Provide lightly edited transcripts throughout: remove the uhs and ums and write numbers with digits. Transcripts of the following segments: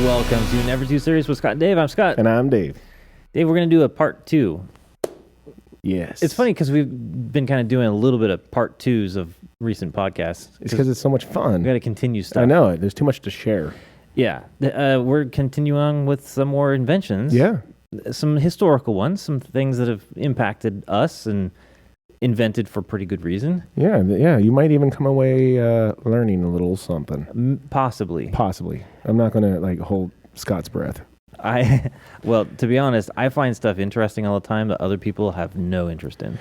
welcome to Never Too Serious with Scott and Dave. I'm Scott. And I'm Dave. Dave, we're going to do a part 2. Yes. It's funny because we've been kind of doing a little bit of part 2s of recent podcasts. It's because it's so much fun. We got to continue stuff. I know it. There's too much to share. Yeah. We're continuing with some more inventions. Yeah. Some historical ones, some things that have impacted us and invented for pretty good reason. Yeah. You might even come away learning a little something. Possibly. I'm not going to hold Scott's breath. Well, to be honest, I find stuff interesting all the time that other people have no interest in.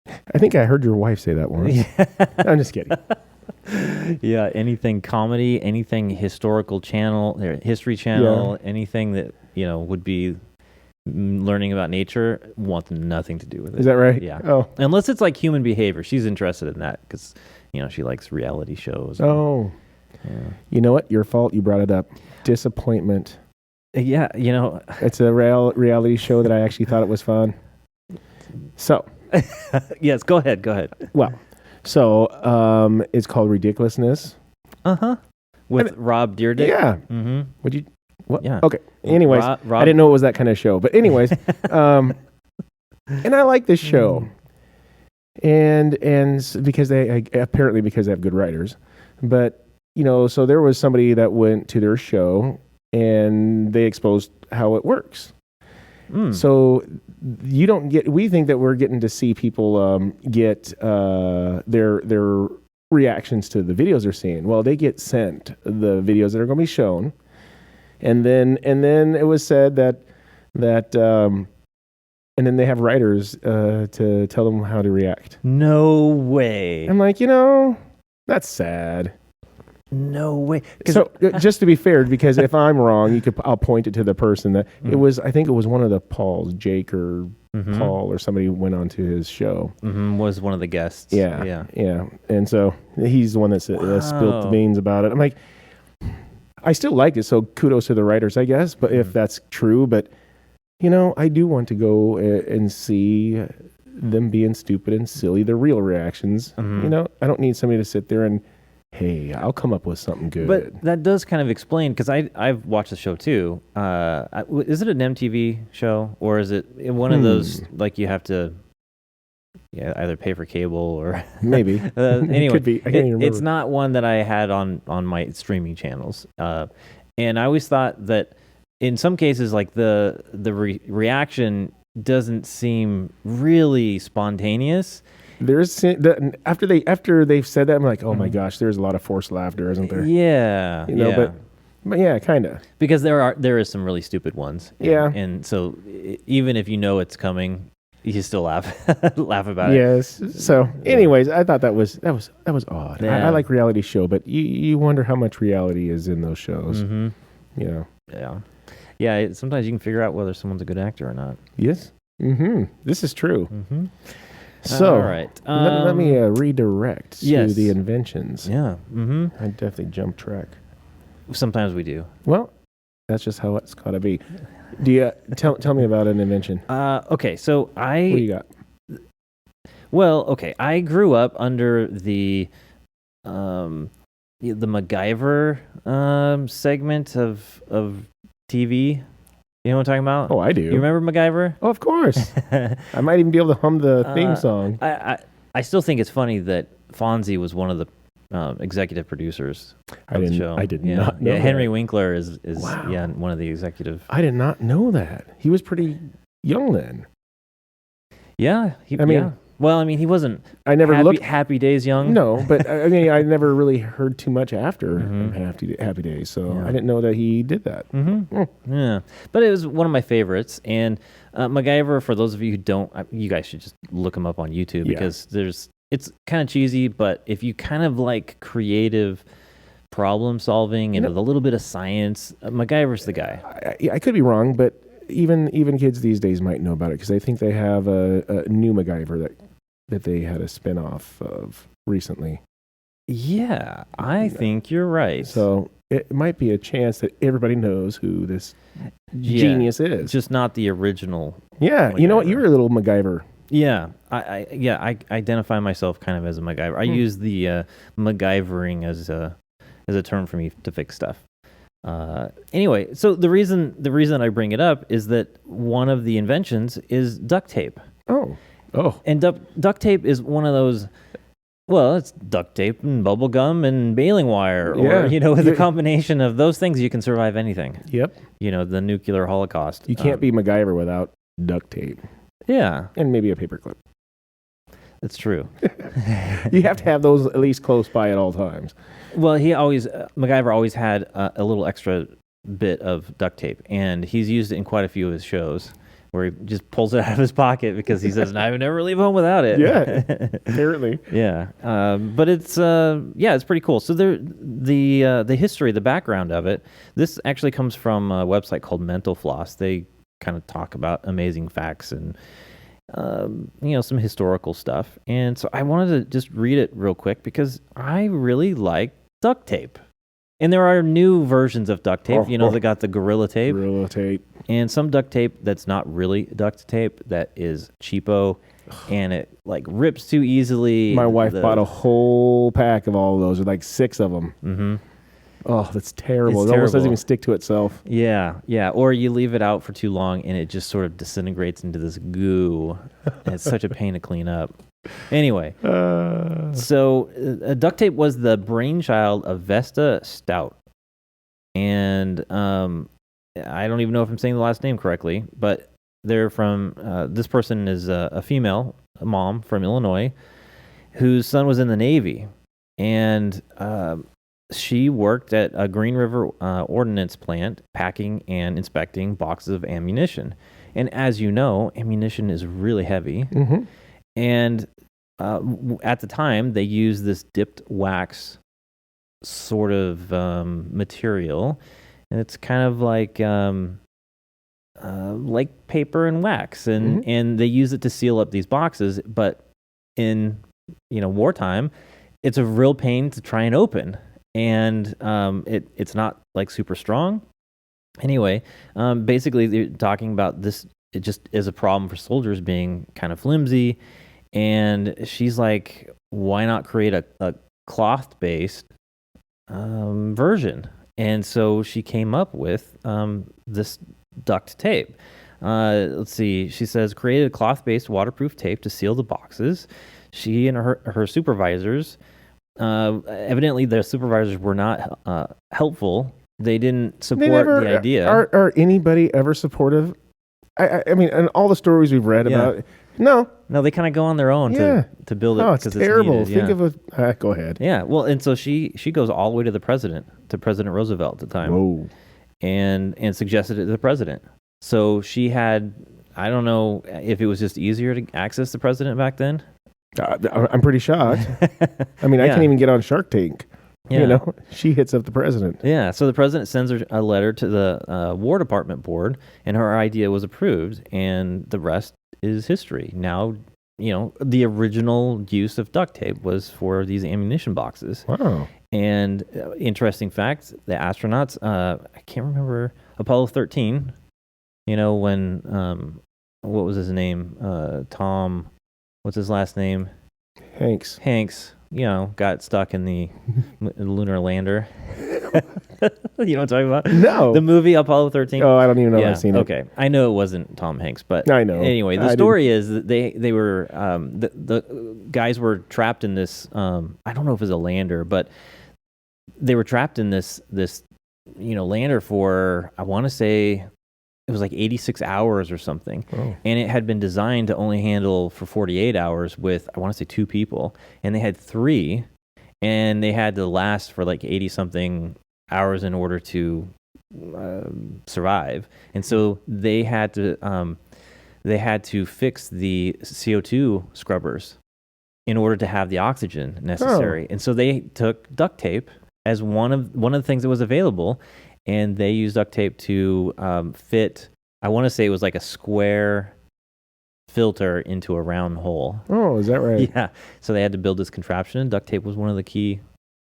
I think I heard your wife say that once. I'm just kidding. Yeah, anything comedy, anything historical channel, history channel, anything that, would be learning about nature, want nothing to do with it. Is that right? Yeah. Oh. Unless it's like human behavior. She's interested in that because, she likes reality shows. Oh. Yeah. You know what? Your fault. You brought it up. Disappointment. Yeah, It's a reality show that I actually thought it was fun. So. Yes, go ahead. Well, so it's called Ridiculousness. Uh-huh. With Rob Dyrdek? Yeah. Mm-hmm. Would you? What? Yeah. Okay. Anyways, Rob, I didn't know it was that kind of show. But anyways, and I like this show. And because they have good writers. But, so there was somebody that went to their show and they exposed how it works. So we think that we're getting to see people get their reactions to the videos they're seeing. Well, they get sent the videos that are going to be shown. And then it was said that and then they have writers to tell them how to react. No way. I'm like, that's sad. No way. So just to be fair, because if I'm wrong, I'll point it to the person that it was. I think it was one of the Pauls, Jake or Paul or somebody went on to his show. Was one of the guests. Yeah. And so he's the one that spilled the beans about it. I'm like, I still like it. So kudos to the writers, I guess. But if that's true, but I do want to go and see them being stupid and silly, the real reactions. I don't need somebody to sit there and, hey, I'll come up with something good. But that does kind of explain, because I've watched the show too. Is it an MTV show, or is it one of those, like you have to either pay for cable or... Maybe. Anyway, Could be. I can't even remember. It's not one that I had on my streaming channels. And I always thought that in some cases, like the reaction doesn't seem really spontaneous. There's after they've said that, I'm like, oh my gosh, there's a lot of forced laughter, isn't there? Yeah, but yeah, kind of. Because there is some really stupid ones. And so even if it's coming, you still laugh about it. Yes. So, anyways, I thought that was odd. Yeah. I like reality show, but you wonder how much reality is in those shows. Yeah. Sometimes you can figure out whether someone's a good actor or not. Yes. This is true. So, all right. Let me redirect to the inventions. Yeah. I definitely jumped track. Sometimes we do. Well, that's just how it's got to be. Do you tell me about an invention? Okay. So What do you got? Well, okay. I grew up under the MacGyver segment of TV. You know what I'm talking about? Oh, I do. You remember MacGyver? Oh, of course. I might even be able to hum the theme song. I still think it's funny that Fonzie was one of the executive producers of the show. I did not know that. Henry Winkler is Wow. one of the executive. I did not know that. He was pretty young then. Yeah. He wasn't I never looked Happy Days young. No, but I never really heard too much after Happy Days, so I didn't know that he did that. Yeah, but it was one of my favorites. And MacGyver, for those of you who don't, you guys should just look him up on YouTube because it's kind of cheesy, but if you kind of like creative problem solving and a little bit of science, MacGyver's the guy. I could be wrong, but even kids these days might know about it because I think they have a new MacGyver that they had a spin-off of recently. Yeah, I think you're right. So it might be a chance that everybody knows who this genius is. Just not the original. Yeah, MacGyver. You know what? You're a little MacGyver. Yeah, I identify myself kind of as a MacGyver. I use the MacGyvering as a term for me to fix stuff. Anyway, so the reason I bring it up is that one of the inventions is duct tape. Oh. And duct tape is one of those. Well, it's duct tape and bubble gum and baling wire, or with a combination of those things, you can survive anything. Yep. The nuclear holocaust. You can't be MacGyver without duct tape. Yeah. And maybe a paperclip. That's true. You have to have those at least close by at all times. Well, MacGyver always had a little extra bit of duct tape, and he's used it in quite a few of his shows, where he just pulls it out of his pocket because he says, "I would never leave home without it." Yeah, apparently. Yeah, but it's it's pretty cool. So the history, the background of it. This actually comes from a website called Mental Floss. They kind of talk about amazing facts and some historical stuff. And so I wanted to just read it real quick because I really like duct tape. And there are new versions of duct tape. They got the Gorilla Tape. Gorilla Tape. And some duct tape that's not really duct tape, that is cheapo, and it rips too easily. My wife bought a whole pack of all of those, or 6 of them. Mm-hmm. Oh, that's terrible. It almost doesn't even stick to itself. Yeah. Or you leave it out for too long, and it just sort of disintegrates into this goo. And it's such a pain to clean up. Anyway, so duct tape was the brainchild of Vesta Stout. And I don't even know if I'm saying the last name correctly, but they're from, this person is a female, a mom from Illinois, whose son was in the Navy. And she worked at a Green River ordnance plant, packing and inspecting boxes of ammunition. And as you know, ammunition is really heavy. Mm-hmm. And at the time, they used this dipped wax sort of material. And it's kind of like paper and wax. And they use it to seal up these boxes. But in wartime, it's a real pain to try and open. And it's not super strong. Anyway, basically they're talking about this. It just is a problem for soldiers being kind of flimsy. And she's like, why not create a cloth-based version? And so she came up with this duct tape. Let's see. She says, created a cloth-based waterproof tape to seal the boxes. She and her supervisors, evidently their supervisors were not helpful. They didn't support the idea. Are anybody ever supportive? I mean, and all the stories we've read about, no, they kind of go on their own to build it. Oh, it's terrible. It's needed, Think of a. Go ahead. Yeah, well, and so she goes all the way to President Roosevelt at the time. Whoa. And suggested it to the president. So she had, I don't know if it was just easier to access the president back then. I'm pretty shocked. I mean, I can't even get on Shark Tank. Yeah. She hits up the president. Yeah, so the president sends her a letter to the War Department board, and her idea was approved, and the rest is history. Now, the original use of duct tape was for these ammunition boxes. Wow. And interesting fact, the astronauts, I can't remember, Apollo 13, when, what was his name? Tom, what's his last name? Hanks, got stuck in the lunar lander. You know what I'm talking about? No. The movie Apollo 13? Oh, I don't even know if I've seen it. Okay. I know it wasn't Tom Hanks, but I know. Anyway, the story is that they were, the guys were trapped in this, I don't know if it was a lander, but they were trapped in this lander for, I want to say, it was 86 hours or something. Oh. And it had been designed to only handle for 48 hours with, I want to say, 2 people. And they had 3, and they had to last for 80-something hours in order to survive. And so they had to fix the CO2 scrubbers in order to have the oxygen necessary. Oh. And so they took duct tape as one of the things that was available. And they used duct tape to fit, I want to say it was a square filter into a round hole. Oh, is that right? Yeah. So they had to build this contraption, and duct tape was one of the key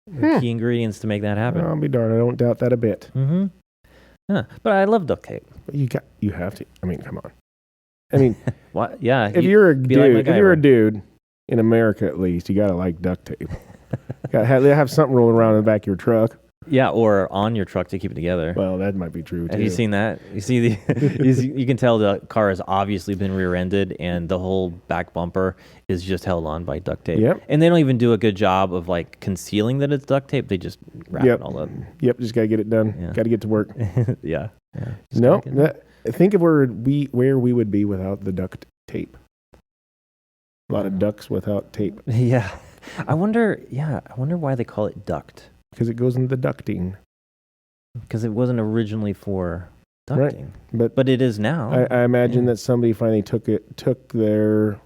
ingredients to make that happen. I'll be darned. I don't doubt that a bit. Mm-hmm. Yeah. But I love duct tape. You have to. I mean, come on. I mean, what? Yeah. If you're a dude in America, at least, you got to like duct tape. Got to have something rolling around in the back of your truck. Yeah, or on your truck to keep it together. Well, that might be true too. Have you seen that? You see you can tell the car has obviously been rear-ended, and the whole back bumper is just held on by duct tape. Yep. And they don't even do a good job of like concealing that it's duct tape. They just wrap it all up. Yep, just gotta get it done. Yeah. Gotta get to work. Yeah. No, think of where we would be without the duct tape. A lot of ducks without tape. Yeah. I wonder why they call it duct. Because it goes into the ducting. Because it wasn't originally for ducting. Right. But it is now. I imagine that somebody finally took their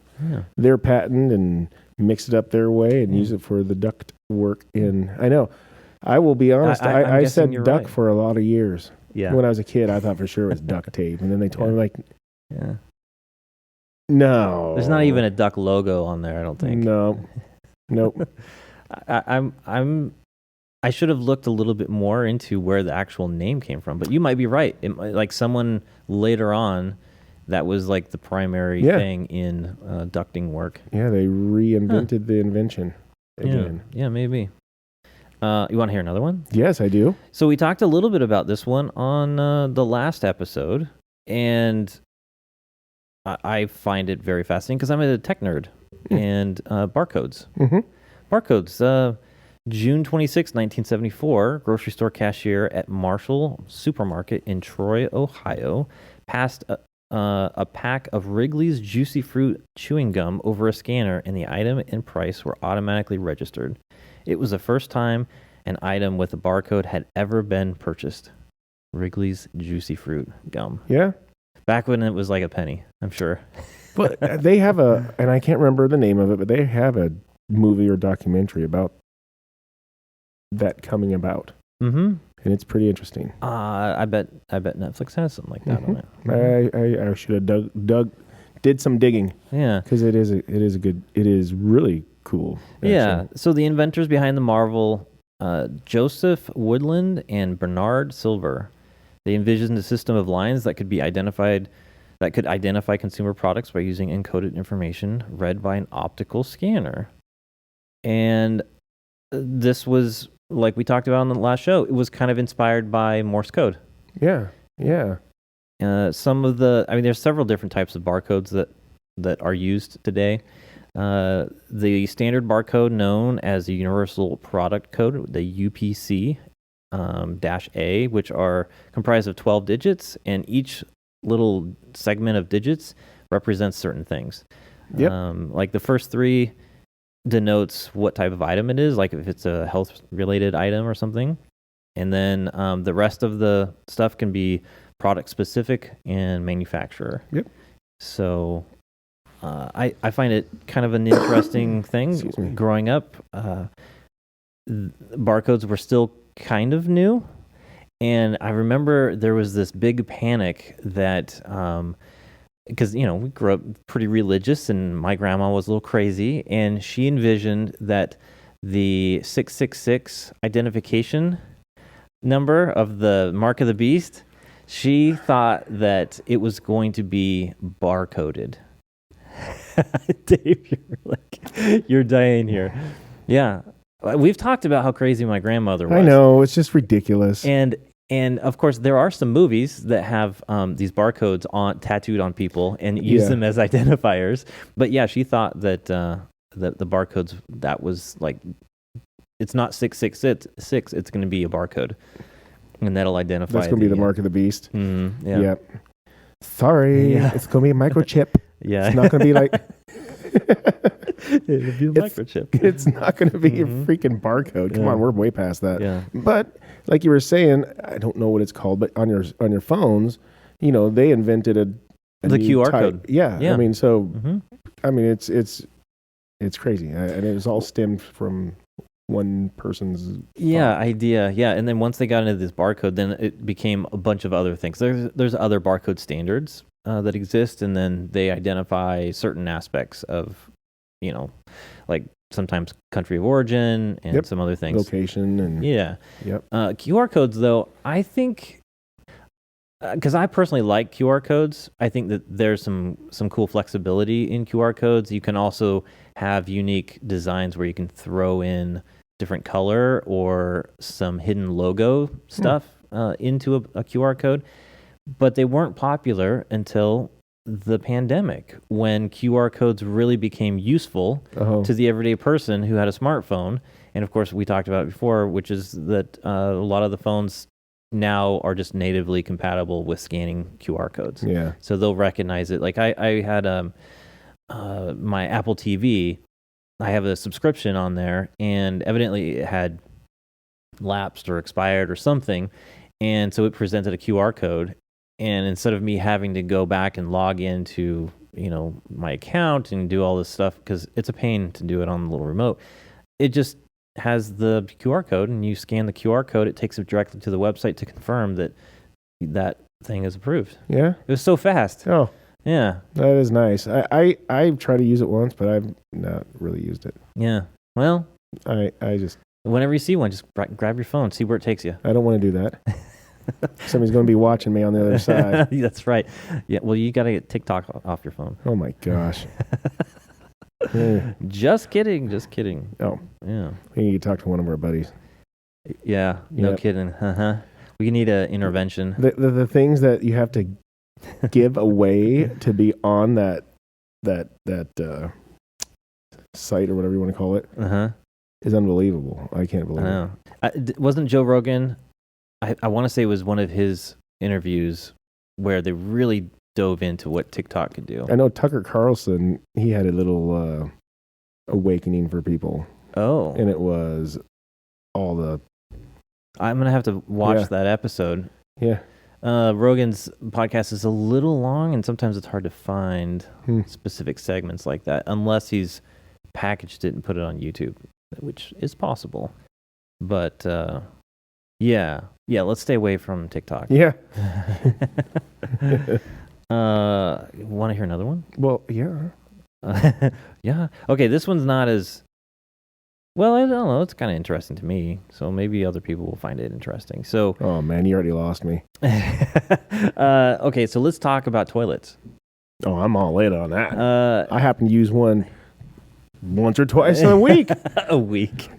patent and mixed it up their way and used it for the duct work in. I know. I will be honest. I said duck for a lot of years. Yeah. When I was a kid, I thought for sure it was duct tape. And then they told me like, yeah. No. There's not even a duck logo on there, I don't think. No. Nope. I should have looked a little bit more into where the actual name came from, but you might be right. Like someone later on, that was like the primary thing in ducting work. Yeah, they reinvented the invention again. Yeah, maybe. You want to hear another one? Yes, I do. So we talked a little bit about this one on the last episode, and I find it very fascinating because I'm a tech nerd. And barcodes. Mm-hmm. Barcodes. June 26, 1974, grocery store cashier at Marshall Supermarket in Troy, Ohio, passed a pack of Wrigley's Juicy Fruit chewing gum over a scanner, and the item and price were automatically registered. It was the first time an item with a barcode had ever been purchased. Wrigley's Juicy Fruit gum. Yeah. Back when it was like a penny, I'm sure. But they have and I can't remember the name of it, but they have a movie or documentary about that coming about. Mm-hmm. And it's pretty interesting. I bet Netflix has something like that on it. I should have did some digging. Yeah, because it is really cool. Actually. Yeah. So the inventors behind the marvel, Joseph Woodland and Bernard Silver, they envisioned a system of lines that could identify consumer products by using encoded information read by an optical scanner. And this was, like we talked about on the last show, it was kind of inspired by Morse code. Yeah. There's several different types of barcodes that are used today. The standard barcode known as the Universal Product Code, the UPC -A, which are comprised of 12 digits, and each little segment of digits represents certain things. Yep. Like the first three denotes what type of item it is, like if it's a health-related item or something. And then the rest of the stuff can be product-specific and manufacturer. Yep. So I find it kind of an interesting thing. Growing up, barcodes were still kind of new. And I remember there was this big panic that, because, we grew up pretty religious and my grandma was a little crazy, and she envisioned that the 666 identification number of the mark of the beast, she thought that it was going to be barcoded. Dave, you're dying here. Yeah. We've talked about how crazy my grandmother was. I know, it's just ridiculous. And of course, there are some movies that have these barcodes tattooed on people and use them as identifiers. But yeah, she thought that the barcodes, that was like, it's not 666, it's going to be a barcode, and that'll identify. That's going to be the mark of the beast. Mm-hmm, yeah. Yep. Sorry, it's going to be a microchip. Yeah, it's not going to be like. It'll be a microchip. It's not going to be a freaking barcode. Come on, we're way past that. Yeah. But like you were saying, I don't know what it's called, but on your phones, they invented the QR code. Yeah. I mean, so I mean, it's crazy, and it was all stemmed from one person's idea. Yeah, and then once they got into this barcode, then it became a bunch of other things. There's other barcode standards that exist, and then they identify certain aspects of, like sometimes country of origin and some other things. Location and QR codes, though, I think, because I personally like QR codes, I think that there's some cool flexibility in QR codes. You can also have unique designs where you can throw in different color or some hidden logo stuff into a QR code, but they weren't popular until the pandemic, when QR codes really became useful to the everyday person who had a smartphone. And of course, we talked about it before, which is that a lot of the phones now are just natively compatible with scanning QR codes. Yeah. So they'll recognize it. Like I had my Apple TV. I have a subscription on there, and evidently it had lapsed or expired or something. And so it presented a QR code. And instead of me having to go back and log into, my account and do all this stuff, because it's a pain to do it on the little remote, it just has the QR code, and you scan the QR code. It takes it directly to the website to confirm that that thing is approved. Yeah. It was so fast. Oh, yeah. That is nice. I've tried to use it once, but I've not really used it. Yeah. Well, I just, whenever you see one, just grab your phone, see where it takes you. I don't want to do that. Somebody's going to be watching me on the other side. That's right. Yeah. Well, you got to get TikTok off your phone. Oh my gosh. Just kidding. Oh. Yeah. We need to talk to one of our buddies. Yeah. No kidding. We need an intervention. The things that you have to give away to be on that site or whatever you want to call it is unbelievable. I can't believe it. Wasn't Joe Rogan? I want to say it was one of his interviews where they really dove into what TikTok could do. I know Tucker Carlson, he had a little awakening for people. Oh. And it was all the... I'm going to have to watch that episode. Yeah. Rogan's podcast is a little long, and sometimes it's hard to find specific segments like that, unless he's packaged it and put it on YouTube, which is possible. But... Yeah, let's stay away from TikTok. Yeah. Want to hear another one? Well, yeah. Yeah. Okay, this one's not as... Well, I don't know. It's kind of interesting to me, so maybe other people will find it interesting. So... Oh, man, you already lost me. Okay, so let's talk about toilets. Oh, I'm all in on that. I happen to use one once or twice a week. A week.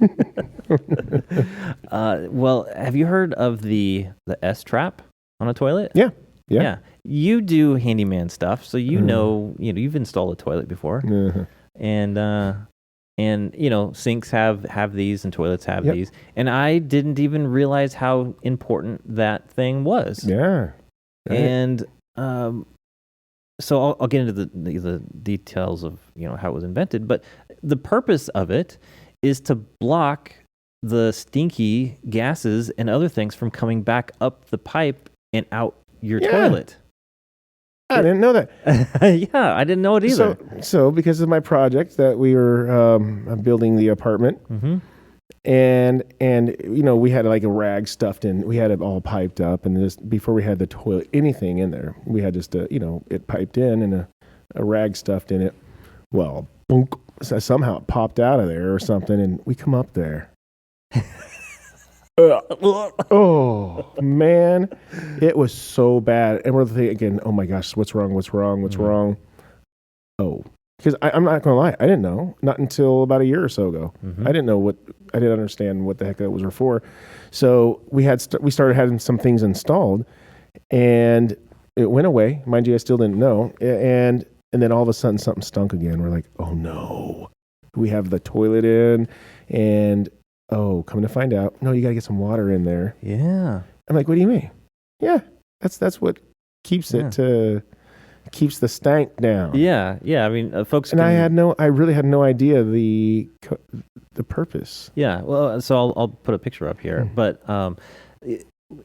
Well, have you heard of the S-trap on a toilet? Yeah. You do handyman stuff, so you've installed a toilet before, and sinks have these and toilets have these, and I didn't even realize how important that thing was. Yeah. And so I'll get into the details of how it was invented, but the purpose of it is to block the stinky gases and other things from coming back up the pipe and out your toilet. I didn't know that. Yeah, I didn't know it either. So because of my project that we were building the apartment, and we had like a rag stuffed in. We had it all piped up, and just before we had the toilet, anything in there, we had just it piped in and a rag stuffed in it. Well, boom, so somehow it popped out of there or something, and we come up there. Oh man, it was so bad. And we're thinking, oh my gosh, what's wrong? Oh, because I'm not gonna lie, I didn't know, not until about a year or so ago. I didn't understand what the heck that was for. So we started having some things installed, and it went away. Mind you, I still didn't know. And then all of a sudden something stunk again. We're like, oh no, we have the toilet in, and coming to find out, no, you got to get some water in there. Yeah. I'm like, what do you mean? Yeah, that's what keeps keeps the stank down. Yeah. I mean, folks. And I really had no idea the purpose. Yeah. Well, so I'll put a picture up here, but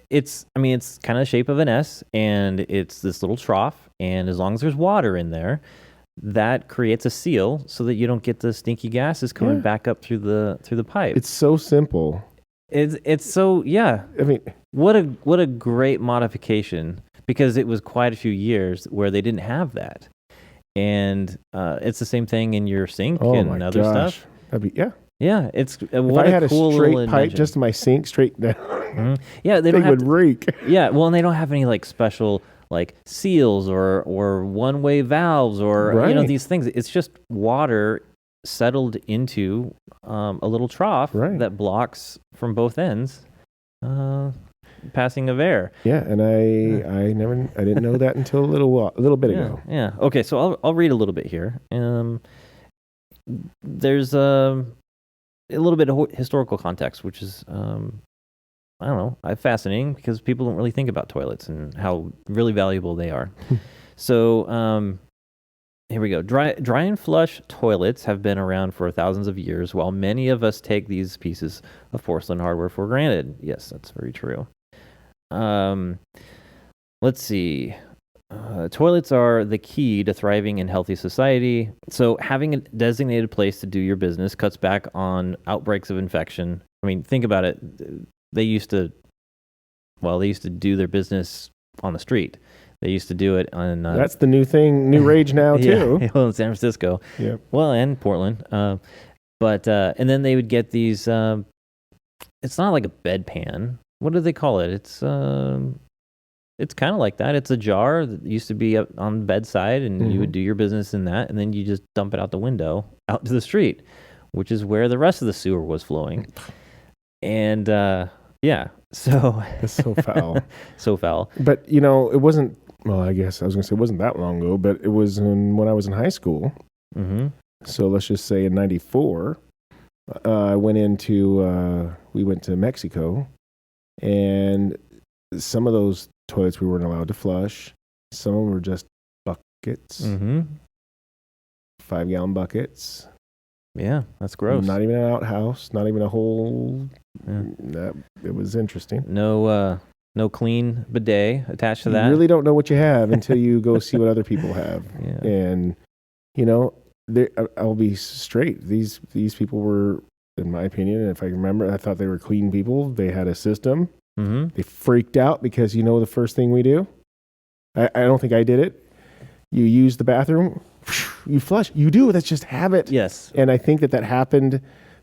it's kind of the shape of an S, and it's this little trough, and as long as there's water in there, that creates a seal so that you don't get the stinky gases coming back up through the pipe. It's so simple. It's so I mean, what a great modification, because it was quite a few years where they didn't have that, and it's the same thing in your sink and other stuff. Yeah. It's if I had a straight pipe just in my sink straight down. Yeah, they would reek. Yeah, well, and they don't have any like special like seals or one-way valves or these things. It's just water settled into a little trough that blocks from both ends passing of air. Yeah, and I didn't know that until a little bit ago. Yeah. Okay, so I'll read a little bit here. There's a little bit of historical context, which is I don't know, fascinating because people don't really think about toilets and how really valuable they are. So here we go. Dry and flush toilets have been around for thousands of years, while many of us take these pieces of porcelain hardware for granted. Yes, that's very true. Let's see. Toilets are the key to thriving in healthy society. So having a designated place to do your business cuts back on outbreaks of infection. I mean, think about it. They used to do their business on the street. They used to do it on... That's the new thing, new rage now, too. Yeah, well, in San Francisco. Yep. Well, and Portland. But and then they would get these... it's not like a bedpan. What do they call it? It's kind of like that. It's a jar that used to be up on the bedside, and you would do your business in that, and then you just dump it out the window, out to the street, which is where the rest of the sewer was flowing. And, yeah, so... It's so foul. So foul. But, it wasn't... Well, I guess I was going to say it wasn't that long ago, but it was when I was in high school. Mm-hmm. So let's just say in 94, we went to Mexico, and some of those toilets we weren't allowed to flush. Some of them were just buckets, 5-gallon buckets. Yeah, that's gross. Not even an outhouse, not even a whole... Yeah. It was interesting. No clean bidet attached to that. You really don't know what you have until you go see what other people have. Yeah. And, I'll be straight. These people were, in my opinion, if I remember, I thought they were clean people. They had a system. Mm-hmm. They freaked out because the first thing we do? I don't think I did it. You use the bathroom, you flush. You do. That's just habit. Yes. And I think that happened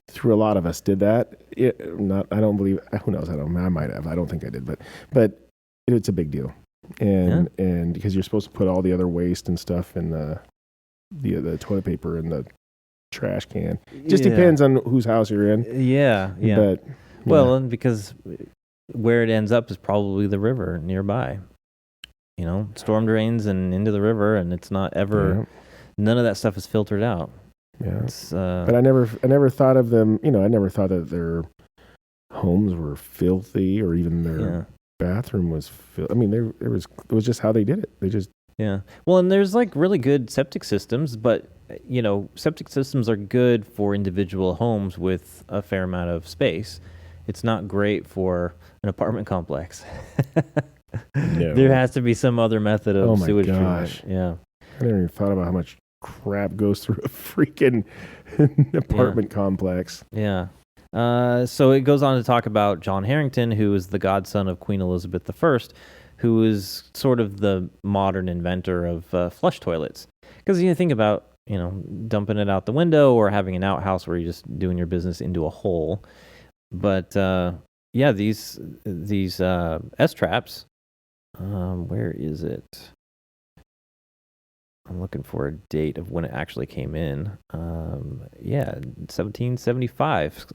through a lot of us did that. I don't believe, who knows? I might have. I don't think I did, but it's a big deal. And because you're supposed to put all the other waste and stuff in the toilet paper in the trash can. Just depends on whose house you're in. Yeah. Yeah. But, well, and because where it ends up is probably the river nearby. Storm drains and into the river, and it's not ever, none of that stuff is filtered out. Yeah, but I never thought of them. I never thought that their homes were filthy, or even their bathroom was. I mean, it was just how they did it. They just Well, and there's like really good septic systems, but septic systems are good for individual homes with a fair amount of space. It's not great for an apartment complex. No. There has to be some other method of sewage gosh. treatment. Yeah, I never even thought about how much crap goes through a freaking apartment complex. Yeah. So it goes on to talk about John Harrington, who is the godson of Queen Elizabeth I, who is sort of the modern inventor of flush toilets. Because you think about, dumping it out the window or having an outhouse where you're just doing your business into a hole. But these S-traps, where is it? I'm looking for a date of when it actually came in. 1775.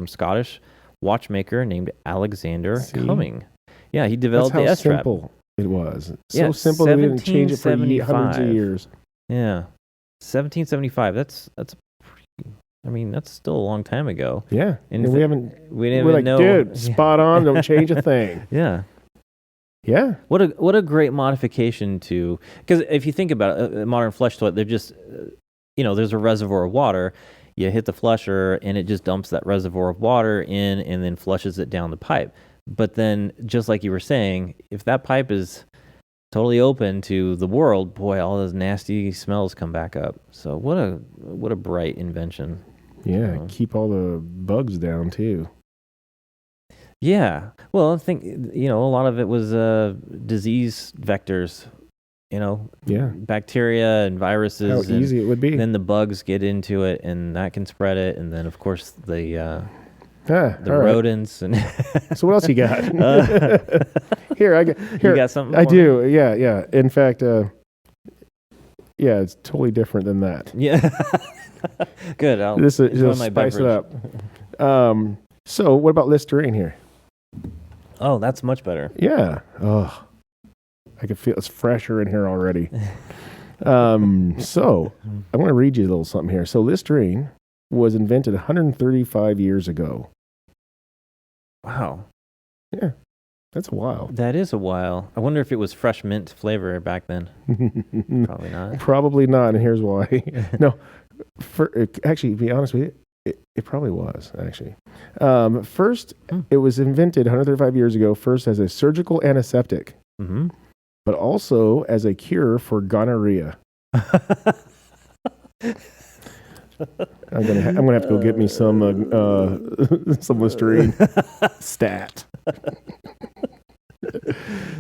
Scottish watchmaker named Alexander Cumming. Yeah, he developed the S-trap. That's how simple it was. So simple that we didn't change it for hundreds of years. Yeah, 1775. That's still a long time ago. Yeah, and we didn't even like, know. Dude, spot on. Don't change a thing. Yeah. Yeah. What a great modification to, because if you think about it, a modern flush toilet, they're just, there's a reservoir of water. You hit the flusher and it just dumps that reservoir of water in and then flushes it down the pipe. But then, just like you were saying, if that pipe is totally open to the world, boy, all those nasty smells come back up. So what a bright invention. Yeah, keep all the bugs down too. Yeah. Well, I think, a lot of it was disease vectors, bacteria and viruses. How easy it would be. Then the bugs get into it and that can spread it. And then, of course, the rodents. And so what else you got? Here. You got something? I do. Yeah. In fact, Yeah, it's totally different than that. Yeah. Good. I'll This is enjoy just my spice beverage. it up. So what about Listerine here? Oh, that's much better. Yeah. Oh, I can feel it's fresher in here already. So I want to read you a little something here. So Listerine was invented 135 years ago. Wow. Yeah, that's a while. That is a while. I wonder if it was fresh mint flavor back then. Probably not. Probably not, and here's why. No, actually, to be honest with you, it probably was, actually. First, it was invented 135 years ago, first as a surgical antiseptic, but also as a cure for gonorrhea. I'm gonna have to go get me some Listerine stat.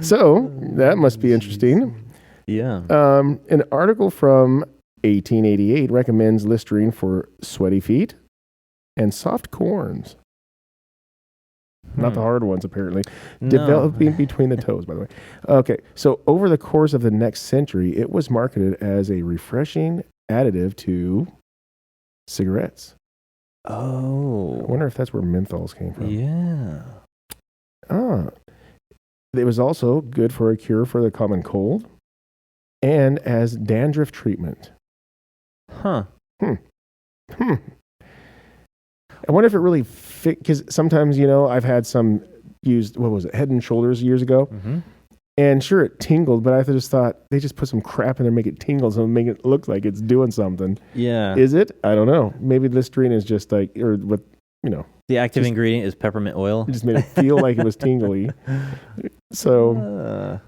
So that must be interesting. Yeah. An article from 1888 recommends Listerine for sweaty feet and soft corns. Not the hard ones, apparently. No. Developing between the toes, by the way. Okay, so over the course of the next century, it was marketed as a refreshing additive to cigarettes. Oh. I wonder if that's where menthols came from. Yeah. It was also good for a cure for the common cold and as dandruff treatment. Huh. I wonder if it really fit, because sometimes, I've had some used, what was it, Head and Shoulders years ago. And sure, it tingled, but I just thought they just put some crap in there, make it tingle, so make it look like it's doing something. Yeah. Is it? I don't know. Maybe Listerine is just like, or what, The active ingredient is peppermint oil. It just made it feel like it was tingly. So,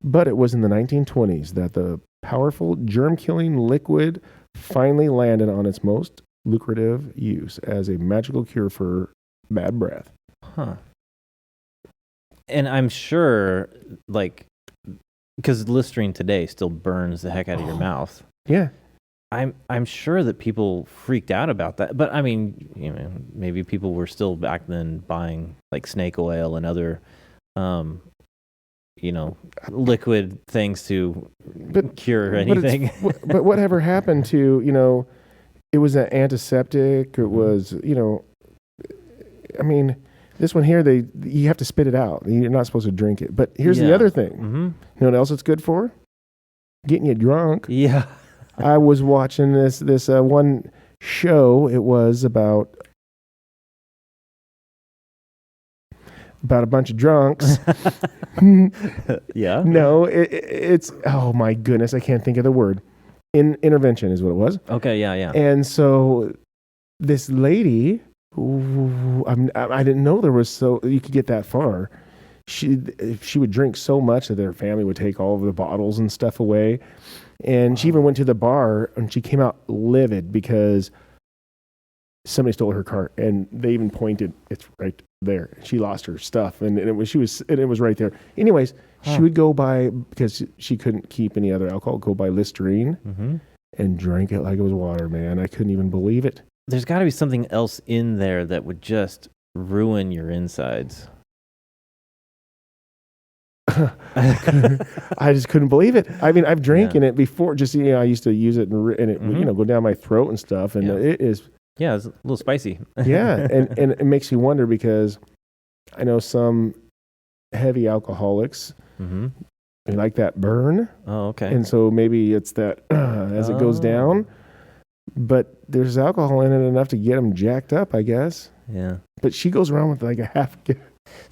but it was in the 1920s that the powerful germ-killing liquid finally landed on its most lucrative use as a magical cure for bad breath. Huh. And I'm sure, because Listerine today still burns the heck out of your mouth. Yeah. I'm sure that people freaked out about that. But I mean, maybe people were still back then buying like snake oil and other, liquid things to cure anything. But whatever happened to, it was an antiseptic. It was, this one here, you have to spit it out. You're not supposed to drink it. But here's the other thing. You know what else it's good for? Getting you drunk. Yeah. I was watching this one show. It was about a bunch of drunks. Yeah. No, it's oh my goodness, I can't think of the word. Intervention is what it was. Okay. Yeah. And so this lady, I didn't know there was you could get that far. She would drink so much that their family would take all of the bottles and stuff away. And she even went to the bar and she came out livid because somebody stole her car, and they even pointed, it's right there. She lost her stuff, and it was right there. Anyways, she would go buy, because she couldn't keep any other alcohol, go buy Listerine and drank it like it was water, man. I couldn't even believe it. There's got to be something else in there that would just ruin your insides. I just couldn't believe it. I mean, I've drank in it before. Just I used to use it and it go down my throat and stuff. And it is. Yeah, it's a little spicy. Yeah, and it makes you wonder, because I know some heavy alcoholics they like that burn. Oh, okay. And so maybe it's that as it goes down. But there's alcohol in it enough to get them jacked up, I guess. Yeah. But she goes around with like a half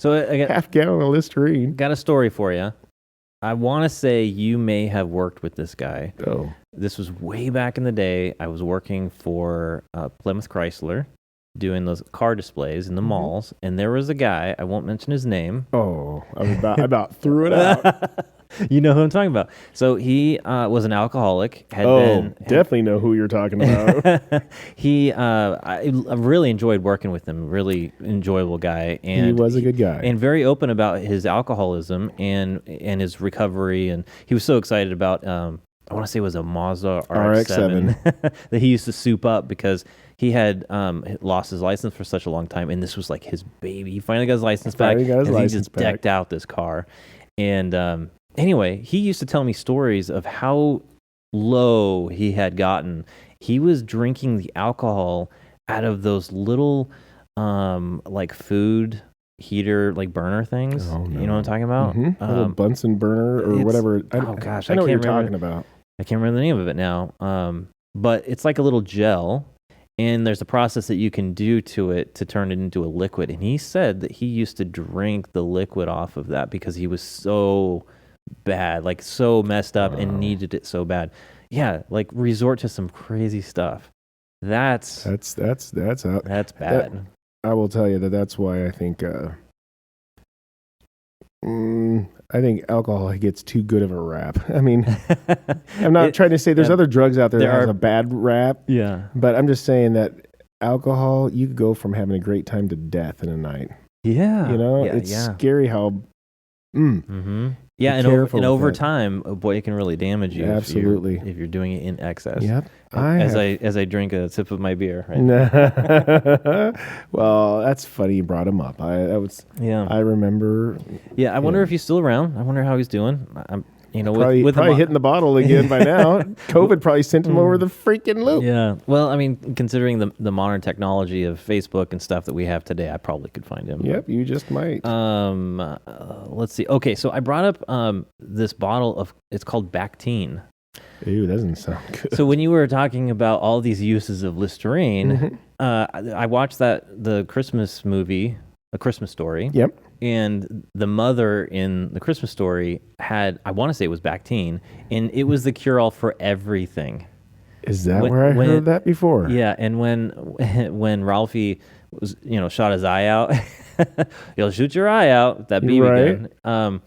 half gallon of Listerine. Got a story for you. I want to say you may have worked with this guy. Oh. This was way back in the day. I was working for Plymouth Chrysler, doing those car displays in the malls, and there was a guy, I won't mention his name. Oh, I about threw it out. You know who I'm talking about. So he was an alcoholic. Definitely know who you're talking about. I really enjoyed working with him. Really enjoyable guy, and he was a good guy, and very open about his alcoholism and his recovery. And he was so excited about. I want to say it was a Mazda RX-7 that he used to soup up because he had lost his license for such a long time, and this was like his baby. He finally got his license back. He just decked out this car. And anyway, he used to tell me stories of how low he had gotten. He was drinking the alcohol out of those little like food heater, like burner things. Oh, no. You know what I'm talking about? Mm-hmm. Little Bunsen burner or whatever. Oh gosh, I know what you're remember, talking about. I can't remember the name of it now. But it's like a little gel, and there's a process that you can do to it to turn it into a liquid. And he said that he used to drink the liquid off of that because he was so bad, like so messed up and needed it so bad. Yeah, like resort to some crazy stuff. That's bad. I will tell you that's why I think alcohol gets too good of a rap. I mean, I'm not trying to say there's other drugs out there that have a bad rap. Yeah. But I'm just saying that alcohol, you could go from having a great time to death in a night. Yeah. You know, it's scary how. Yeah, and over time, boy, it can really damage you. Absolutely, if you're doing it in excess. Yep. As I drink a sip of my beer. Right? Well, that's funny you brought him up. I remember. Yeah, I wonder if he's still around. I wonder how he's doing. Probably hitting the bottle again by now. COVID probably sent him over the freaking loop. Yeah. Well, I mean, considering the modern technology of Facebook and stuff that we have today, I probably could find him. Yep, you just might. Let's see. Okay, so I brought up this bottle of, it's called Bactine. Ew, that doesn't sound good. So when you were talking about all these uses of Listerine, I watched the Christmas movie, A Christmas Story. Yep. And the mother in the Christmas Story had, I want to say it was Bactine, and it was the cure-all for everything. Is that where I heard that before? Yeah, and when Ralphie was, shot his eye out, you'll shoot your eye out with that BB gun.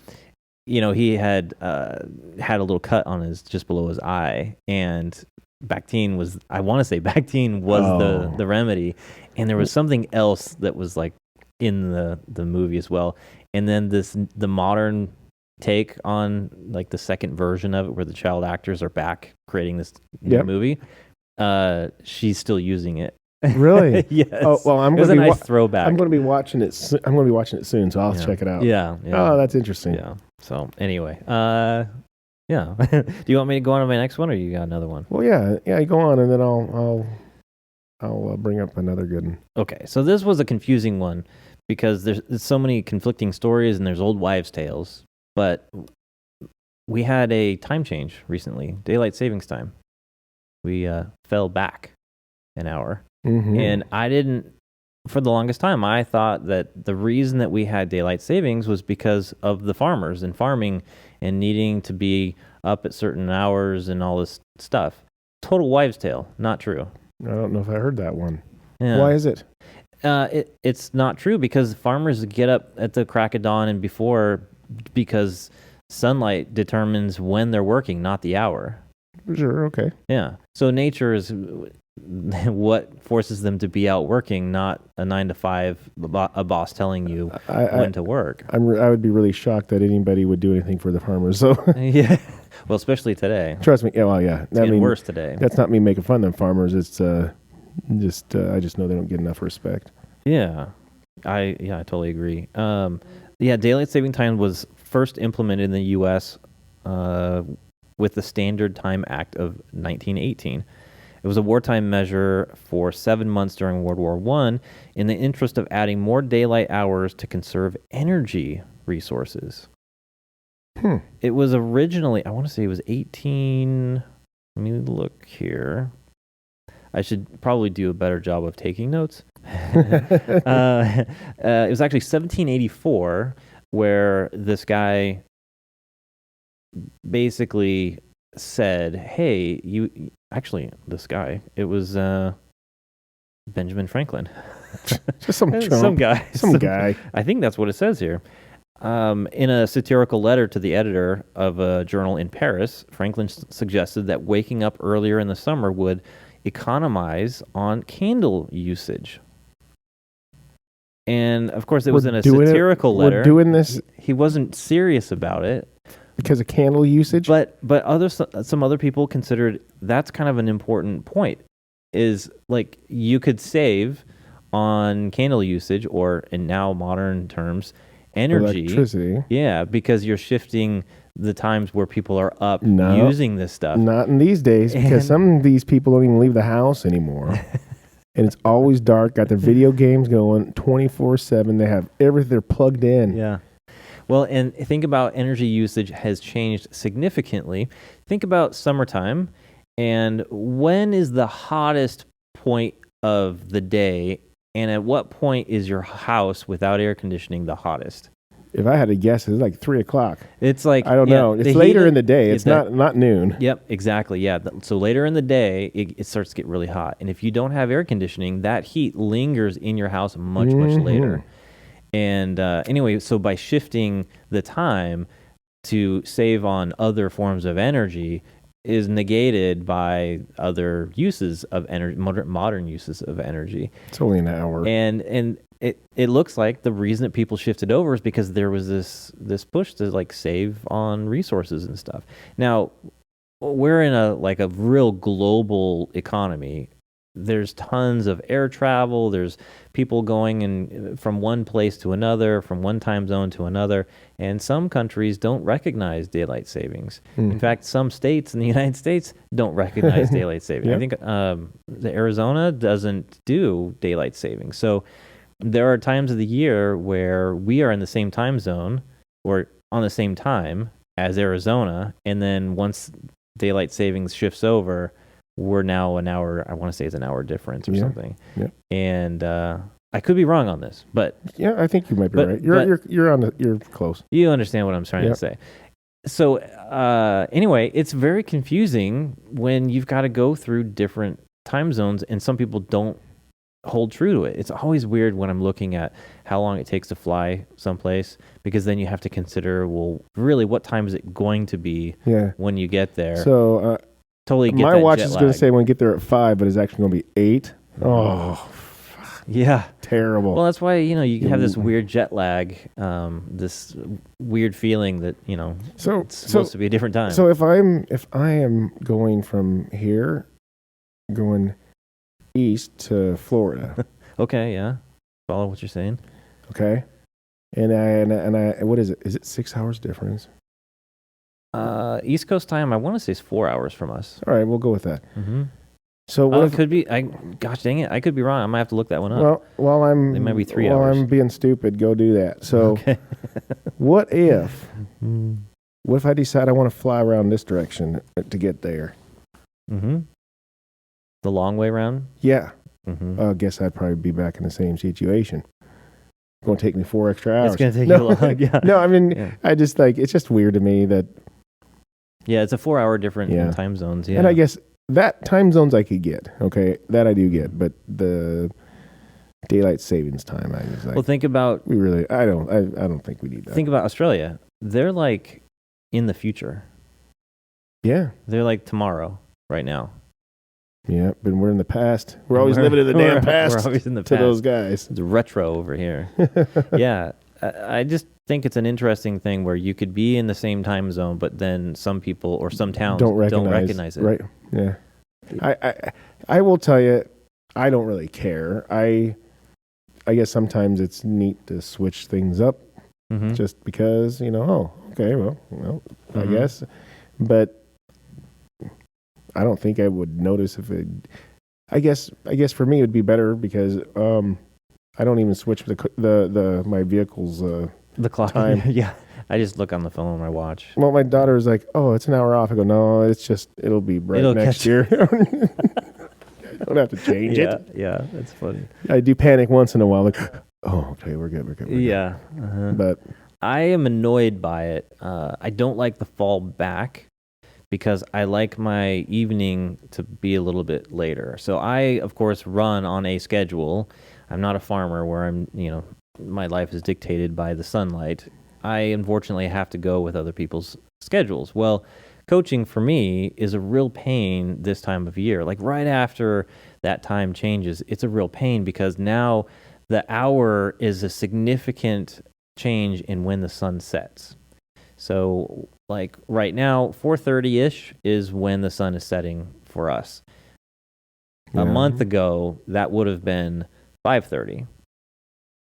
He had had a little cut on just below his eye, and Bactine was, I want to say Bactine was the remedy, and there was something else that was like in the movie as well. And then the modern take on like the second version of it where the child actors are back creating this new movie, she's still using it. Really? Yes. Oh, well, it was a nice throwback. I'm going to be watching it soon, so I'll check it out. Yeah. Oh, that's interesting. Yeah. So anyway, yeah. Do you want me to go on to my next one, or you got another one? Well, yeah, go on, and then I'll bring up another good one. Okay, so this was a confusing one because there's so many conflicting stories and there's old wives' tales. But we had a time change recently, daylight savings time. We fell back an hour. Mm-hmm. And I didn't, for the longest time, I thought that the reason that we had daylight savings was because of the farmers and farming and needing to be up at certain hours and all this stuff. Total wives' tale, not true. I don't know if I heard that one. Yeah. Why is it? It's not true because farmers get up at the crack of dawn and before because sunlight determines when they're working, not the hour. Sure, okay. Yeah. So nature is what forces them to be out working, not a 9 to 5, a boss telling you when to work. I would be really shocked that anybody would do anything for the farmers. So yeah. Well, especially today. Trust me. Yeah, well, yeah. It's getting worse today. That's not me making fun of them farmers. It's just I just know they don't get enough respect. Yeah. I totally agree. Daylight saving time was first implemented in the U.S. With the Standard Time Act of 1918. It was a wartime measure for 7 months during World War I in the interest of adding more daylight hours to conserve energy resources. It was originally, I want to say it was 18, let me look here. I should probably do a better job of taking notes. It was actually 1784 where this guy basically said, hey, it was Benjamin Franklin. Just some guy. Some guy. I think that's what it says here. In a satirical letter to the editor of a journal in Paris, Franklin suggested that waking up earlier in the summer would economize on candle usage. And, of course, it was in a satirical letter. We're doing this. He wasn't serious about it. Because of candle usage? But some other people considered that's kind of an important point, is like you could save on candle usage, or in now modern terms, energy. Electricity. Yeah, because you're shifting the times where people are up No. using this stuff. Not in these days, because some of these people don't even leave the house anymore. And it's always dark. Got their video games going 24/7. They have everything. They're plugged in. Yeah. Well, and think about energy usage has changed significantly. Think about summertime, and when is the hottest point of the day, and at what point is your house without air conditioning the hottest? If I had to guess, it's like 3 o'clock. It's like, I don't know. It's later in the day. It's not noon. Yep, exactly. Yeah. So later in the day, it starts to get really hot. And if you don't have air conditioning, that heat lingers in your house much later. And anyway, so by shifting the time to save on other forms of energy is negated by other uses of energy, modern uses of energy. It's only an hour. And it looks like the reason that people shifted over is because there was this push to like save on resources and stuff. Now, we're in a real global economy. There's tons of air travel. There's people going from one place to another, from one time zone to another. And some countries don't recognize daylight savings. In fact, some states in the United States don't recognize daylight savings. Yep. I think the Arizona doesn't do daylight savings. So there are times of the year where we are in the same time zone or on the same time as Arizona. And then once daylight savings shifts over, we're now an hour, I want to say it's an hour difference or something. Yeah. And I could be wrong on this, but yeah, I think you might be right. You're close. You understand what I'm trying to say. So anyway, it's very confusing when you've got to go through different time zones and some people don't hold true to it. It's always weird when I'm looking at how long it takes to fly someplace, because then you have to consider, well, really, what time is it going to be when you get there? So totally get my that watch jet is lag. going to say when we get there at 5, but it's actually going to be 8. Oh, yeah, terrible. Well, that's why you have this weird jet lag, this weird feeling that it's supposed to be a different time. So if I am going from here, going east to Florida. Okay, yeah, follow what you're saying. Okay, and I what is it? Is it 6 hours difference? East Coast time, I want to say, is 4 hours from us. All right, we'll go with that. Mm-hmm. So what it could be? Gosh dang it, I could be wrong. I might have to look that one up. Well, it might be 3 hours. While I'm being stupid, go do that. So, okay. What if I decide I want to fly around this direction to get there? Mm-hmm. The long way around? Yeah. Mm-hmm. I guess I'd probably be back in the same situation. It's going to take me 4 extra hours. It's going to take you long. Yeah. No, I mean, I just it's just weird to me that. Yeah, it's a 4 hour different time zones. Yeah. And I guess that time zones I could get. Okay, that I do get, but the daylight savings time, I was like. Well, think about. I don't think we need that. Think about Australia. They're like in the future. Yeah. They're like tomorrow, right now. Yeah, but we're in the past. We're always living in the damn past. We're always in the to past. those guys. It's retro over here. Yeah, I just think it's an interesting thing where you could be in the same time zone, but then some people or some towns don't recognize it. Right? Yeah. I will tell you, I don't really care. I guess sometimes it's neat to switch things up, just because okay, well, I guess, but. I don't think I would notice if it. I guess for me it would be better because I don't even switch the my vehicle's the clock time. Yeah, I just look on the phone on my watch. Well, my daughter is like, "Oh, it's an hour off." I go, "No, it'll be right next year." I don't have to change it. Yeah, that's funny. I do panic once in a while, like, "Oh, okay, we're good." Yeah, but I am annoyed by it. I don't like the fall back, because I like my evening to be a little bit later. So I, of course, run on a schedule. I'm not a farmer where my life is dictated by the sunlight. I unfortunately have to go with other people's schedules. Well, coaching for me is a real pain this time of year. Like right after that time changes, it's a real pain because now the hour is a significant change in when the sun sets. So like right now, 4:30-ish is when the sun is setting for us. A month ago, that would have been 5:30.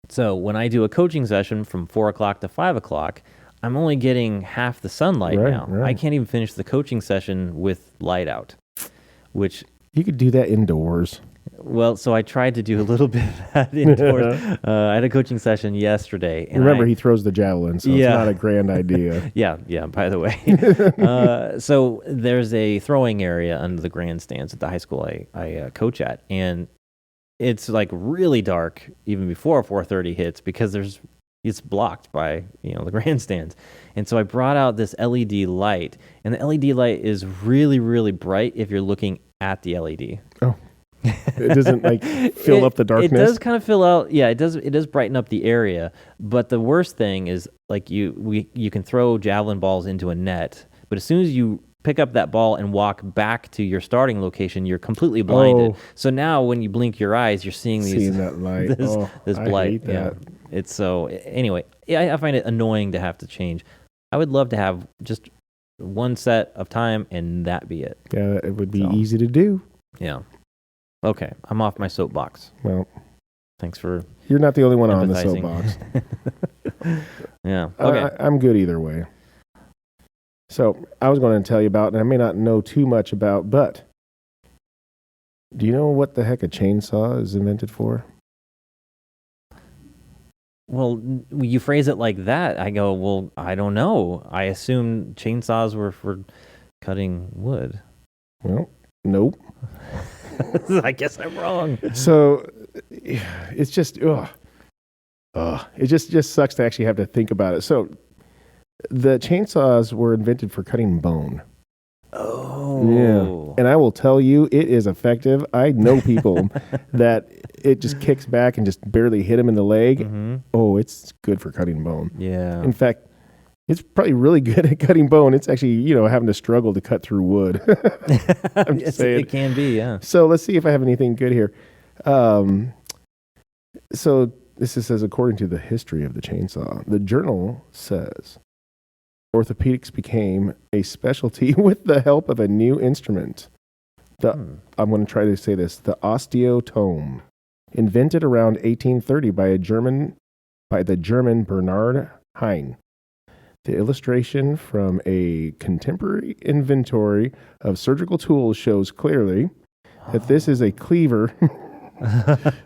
So when I do a coaching session from 4 o'clock to 5 o'clock, I'm only getting half the sunlight now. I can't even finish the coaching session with light out, which you could do that indoors. Well, so I tried to do a little bit of that indoors. I had a coaching session yesterday. And remember, he throws the javelin, so it's not a grand idea. Yeah, by the way. So there's a throwing area under the grandstands at the high school I coach at. And it's like really dark even before 4:30 hits because it's blocked by the grandstands. And so I brought out this LED light. And the LED light is really, really bright if you're looking at the LED. Oh. It doesn't like fill up the darkness. It does kind of fill out. Yeah, it does brighten up the area. But the worst thing is like you can throw javelin balls into a net, but as soon as you pick up that ball and walk back to your starting location, you're completely blinded. So now when you blink your eyes, you're seeing that light. this blight. I hate that. Yeah. It's so anyway. I find it annoying to have to change. I would love to have just one set of time and that be it. Yeah, it would be easy to do. Yeah. Okay, I'm off my soapbox. Well, thanks for you're not the only one on the soapbox. Yeah. Okay. I'm good either way. So I was going to tell you about, and I may not know too much about, but do you know what the heck a chainsaw is invented for? Well, you phrase it like that. I go, well, I don't know. I assume chainsaws were for cutting wood. Well, nope. I guess I'm wrong. So it's just, it just sucks to actually have to think about it. So the chainsaws were invented for cutting bone. Oh. Yeah. And I will tell you, it is effective. I know people that it just kicks back and just barely hit them in the leg. Mm-hmm. Oh, it's good for cutting bone. Yeah. In fact, it's probably really good at cutting bone. It's actually, having to struggle to cut through wood. I'm just saying. It can be, yeah. So let's see if I have anything good here. So this says, according to the history of the chainsaw, the journal says, orthopedics became a specialty with the help of a new instrument. I'm going to try to say this. The osteotome, invented around 1830 by the German Bernhard Hein. The illustration from a contemporary inventory of surgical tools shows clearly that this is a cleaver.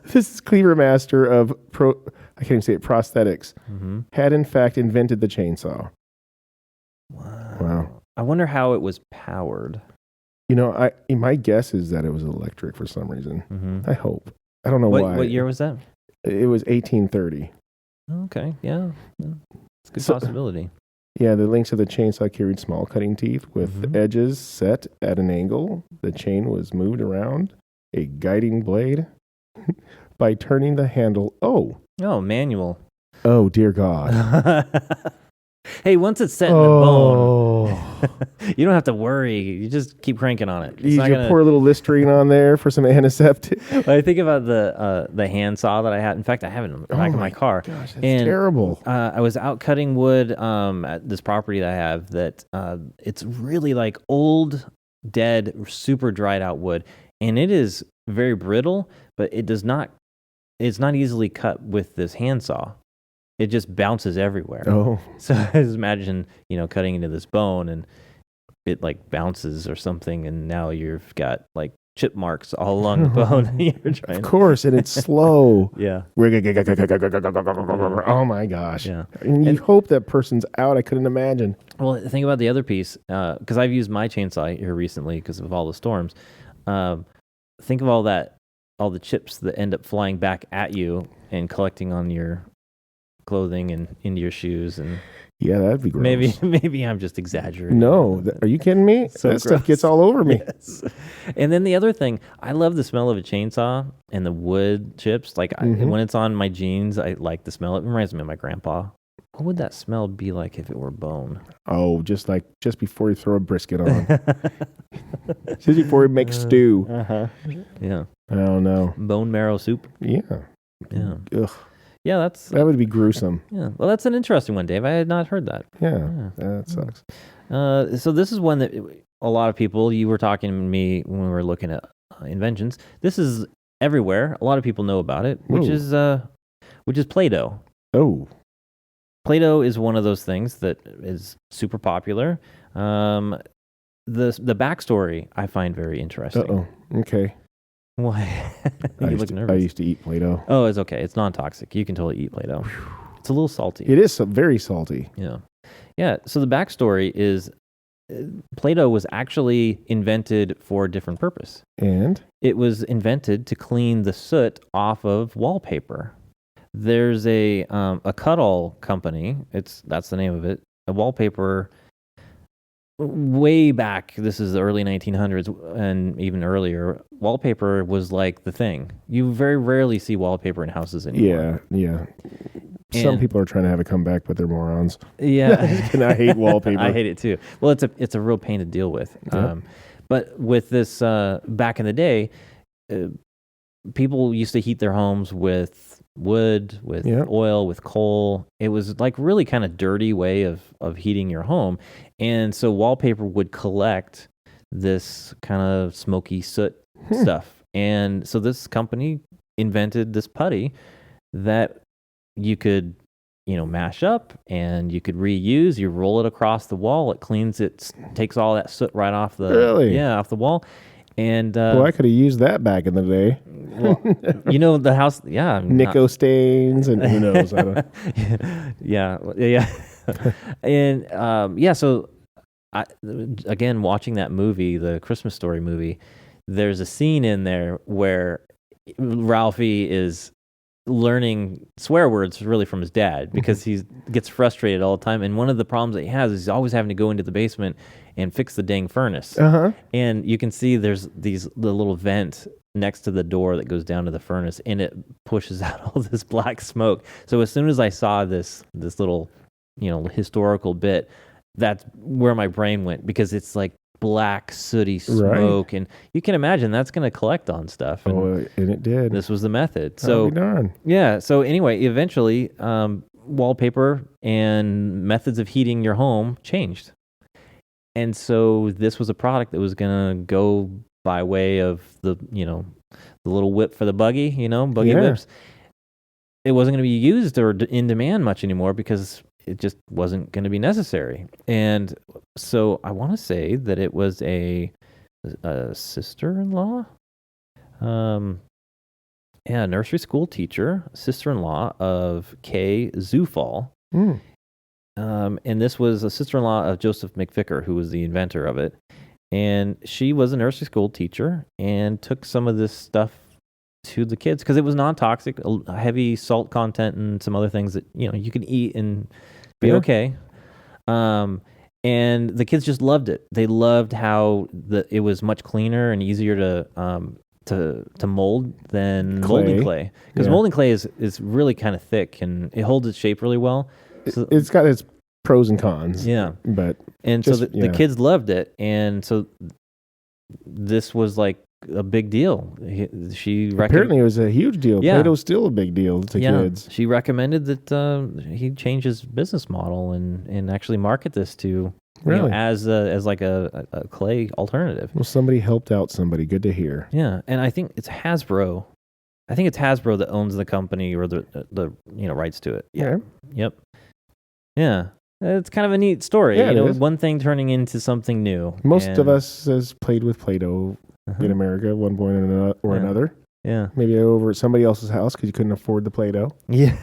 This is Cleaver Master of I can't even say it, prosthetics. Mm-hmm. Had in fact invented the chainsaw. Wow. I wonder how it was powered. My guess is that it was electric for some reason. Mm-hmm. I hope. I don't know why. What year was that? It was 1830. Okay, yeah. It's a good possibility. Yeah, the links of the chainsaw carried small cutting teeth with edges set at an angle. The chain was moved around a guiding blade by turning the handle. Oh, manual. Oh, dear God. Hey, once it's set in the bone, you don't have to worry. You just keep cranking on it. You pour a little Listerine on there for some antiseptic. I think about the handsaw that I had. In fact, I have it in the back of my car. Gosh, that's terrible. I was out cutting wood at this property that I have that it's really like old, dead, super dried out wood. And it is very brittle, but it's not easily cut with this handsaw. It just bounces everywhere. Oh. So I just imagine, cutting into this bone and it like bounces or something, and now you've got like chip marks all along the bone. You're trying of course, and it's slow. Yeah. Oh my gosh. Yeah. And you hope that person's out. I couldn't imagine. Well, think about the other piece, because I've used my chainsaw here recently because of all the storms. Think of all the chips that end up flying back at you and collecting on your clothing and into your shoes, and yeah, that'd be gross. Maybe I'm just exaggerating. No, are you kidding me? That stuff gets all over me. Yes. And then the other thing, I love the smell of a chainsaw and the wood chips. Like when it's on my jeans, I like the smell. It reminds me of my grandpa. What would that smell be like if it were bone? Oh, just before you throw a brisket on. Just before you make stew. Yeah. I don't know. Bone marrow soup. Yeah. Yeah. Ugh. Yeah, that would be gruesome. Yeah, well, that's an interesting one, Dave. I had not heard that. Yeah. That sucks. So this is one that a lot of people. You were talking to me when we were looking at Inventions. This is everywhere. A lot of people know about it, which is Play-Doh. Oh. Play-Doh is one of those things that is super popular. The backstory I find very interesting. Okay. Why? You look nervous. I used to eat Play-Doh. Oh, it's okay. It's non-toxic. You can totally eat Play-Doh. It's a little salty. It is very salty. Yeah. Yeah. So the backstory is Play-Doh was actually invented for a different purpose. And? It was invented to clean the soot off of wallpaper. There's a cut-all company. That's the name of it. A wallpaper. Way back, this is the early 1900s and even earlier. Wallpaper was like the thing. You very rarely see wallpaper in houses anymore. Yeah. Some people are trying to have a comeback, but they're morons. Yeah, and I hate wallpaper. I hate it too. Well, it's a real pain to deal with. Yep. But with this, back in the day, people used to heat their homes with wood, with oil, with coal. It was like really kind of dirty way of heating your home. And so wallpaper would collect this kind of smoky soot stuff. And so this company invented this putty that you could, mash up and you could reuse. You roll it across the wall. It cleans it, takes all that soot right off off the wall. And I could have used that back in the day. Well, the house, Nico stains and who knows. I don't... yeah. And so again, watching that movie, the Christmas Story movie, there's a scene in there where Ralphie is learning swear words really from his dad because he gets frustrated all the time. And one of the problems that he has is he's always having to go into the basement and fix the dang furnace. And you can see there's the little vent next to the door that goes down to the furnace, and it pushes out all this black smoke. So as soon as I saw this little, historical bit, that's where my brain went, because it's like black sooty smoke, and you can imagine that's going to collect on stuff. And it did. This was the method. So darn. Yeah. So anyway, eventually, wallpaper and methods of heating your home changed. And so this was a product that was going to go by way of the little whip for the buggy, buggy whips. It wasn't going to be used or in demand much anymore because it just wasn't going to be necessary. And so I want to say that it was a sister-in-law, nursery school teacher, sister-in-law of Kay Zufall. And this was a sister-in-law of Joseph McVicker, who was the inventor of it. And she was a nursery school teacher and took some of this stuff to the kids because it was non-toxic, a heavy salt content and some other things that, you can eat and be okay. And the kids just loved it. They loved how it was much cleaner and easier to mold than molding clay. Because molding clay is really kind of thick and it holds its shape really well. So, it's got its pros and cons. Yeah. But so the kids loved it. And so this was like a big deal. Apparently it was a huge deal. Yeah. Play-Doh's still a big deal to kids. She recommended that he change his business model and actually market this to as like a clay alternative. Well, somebody helped out somebody. Good to hear. Yeah, and I think it's Hasbro. I think it's Hasbro that owns the company or the rights to it. Yeah. Yep. Yeah. It's kind of a neat story. Yeah, one thing turning into something new. Most of us has played with Play-Doh in America at one point or another. Yeah. Maybe over at somebody else's house because you couldn't afford the Play-Doh. Yeah.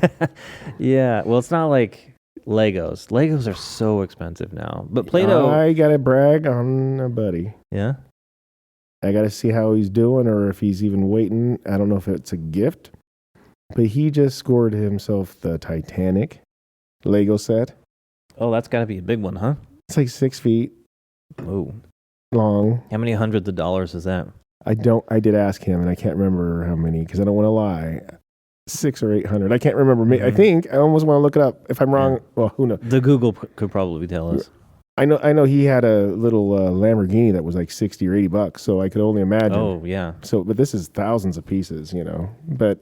Yeah. Well, it's not like Legos. Legos are so expensive now. But Play-Doh... I got to brag on a buddy. Yeah? I got to see how he's doing or if he's even waiting. I don't know if it's a gift. But he just scored himself the Titanic Lego set. Oh, that's got to be a big one, huh? It's like 6 feet long. How many hundreds of dollars is that? I did ask him, and I can't remember how many because I don't want to lie. 600 or 800. I can't remember. I think I almost want to look it up. If I'm wrong, well, who knows? The Google could probably tell us. I know he had a little Lamborghini that was like $60 or $80, so I could only imagine. Oh yeah. So, but this is thousands of pieces, But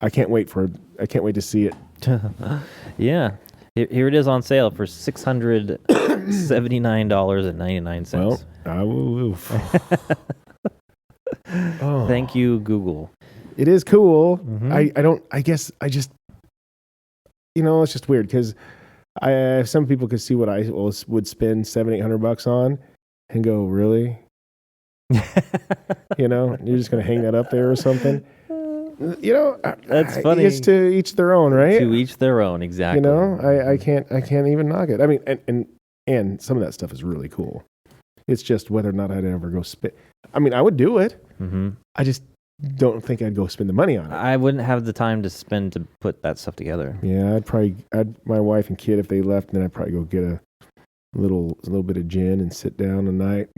I can't wait to see it. Yeah. Here it is on sale for $679.99. Well, I will. Thank you, Google. It is cool. Mm-hmm. I guess it's just weird because some people could see what I would spend $700-800 on and go, really? You're just going to hang that up there or something. That's funny. It's to each their own, right? To each their own, exactly. I can't even knock it. I mean, and some of that stuff is really cool. It's just whether or not I'd ever go spend. I mean, I would do it. Mm-hmm. I just don't think I'd go spend the money on it. I wouldn't have the time to spend to put that stuff together. Yeah, my wife and kid, if they left, then I'd probably go get a little bit of gin and sit down a night.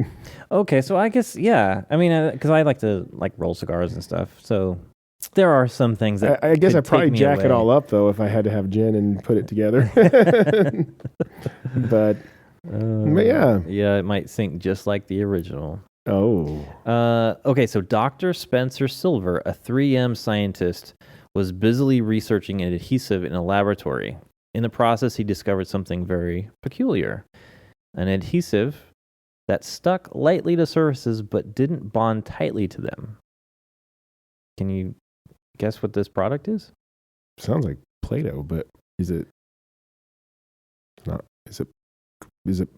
Okay, so I guess, yeah. I mean, because I like to roll cigars and stuff, so there are some things that I guess I'd probably jack away. it all up, though, if I had to have gin and put it together. But yeah. Yeah, it might sink just like the original. Oh. Okay, so Dr. Spencer Silver, a 3M scientist, was busily researching an adhesive in a laboratory. In the process, he discovered something very peculiar. An adhesive that stuck lightly to surfaces but didn't bond tightly to them. Can you guess what this product is? Sounds like Play-Doh, but is it not? Is it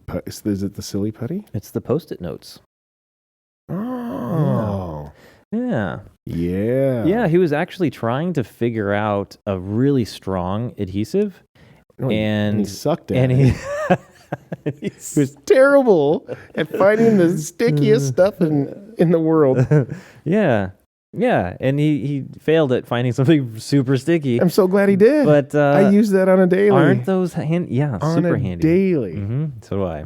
the silly putty? It's the Post-it notes. Oh. Yeah. Yeah. Yeah, he was actually trying to figure out a really strong adhesive. And he sucked at and it. He was terrible at finding the stickiest stuff in the world. Yeah. Yeah, and he failed at finding something super sticky. I'm so glad he did. But I use that on a daily. Aren't those super handy? Daily. Mm-hmm. So do I.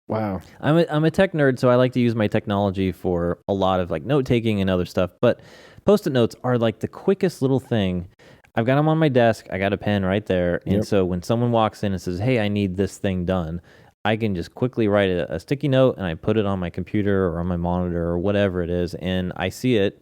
Wow. I'm a tech nerd, so I like to use my technology for a lot of note taking and other stuff. But Post-it notes are the quickest little thing. I've got them on my desk. I got a pen right there, and so when someone walks in and says, "Hey, I need this thing done," I can just quickly write a sticky note and I put it on my computer or on my monitor or whatever it is, and I see it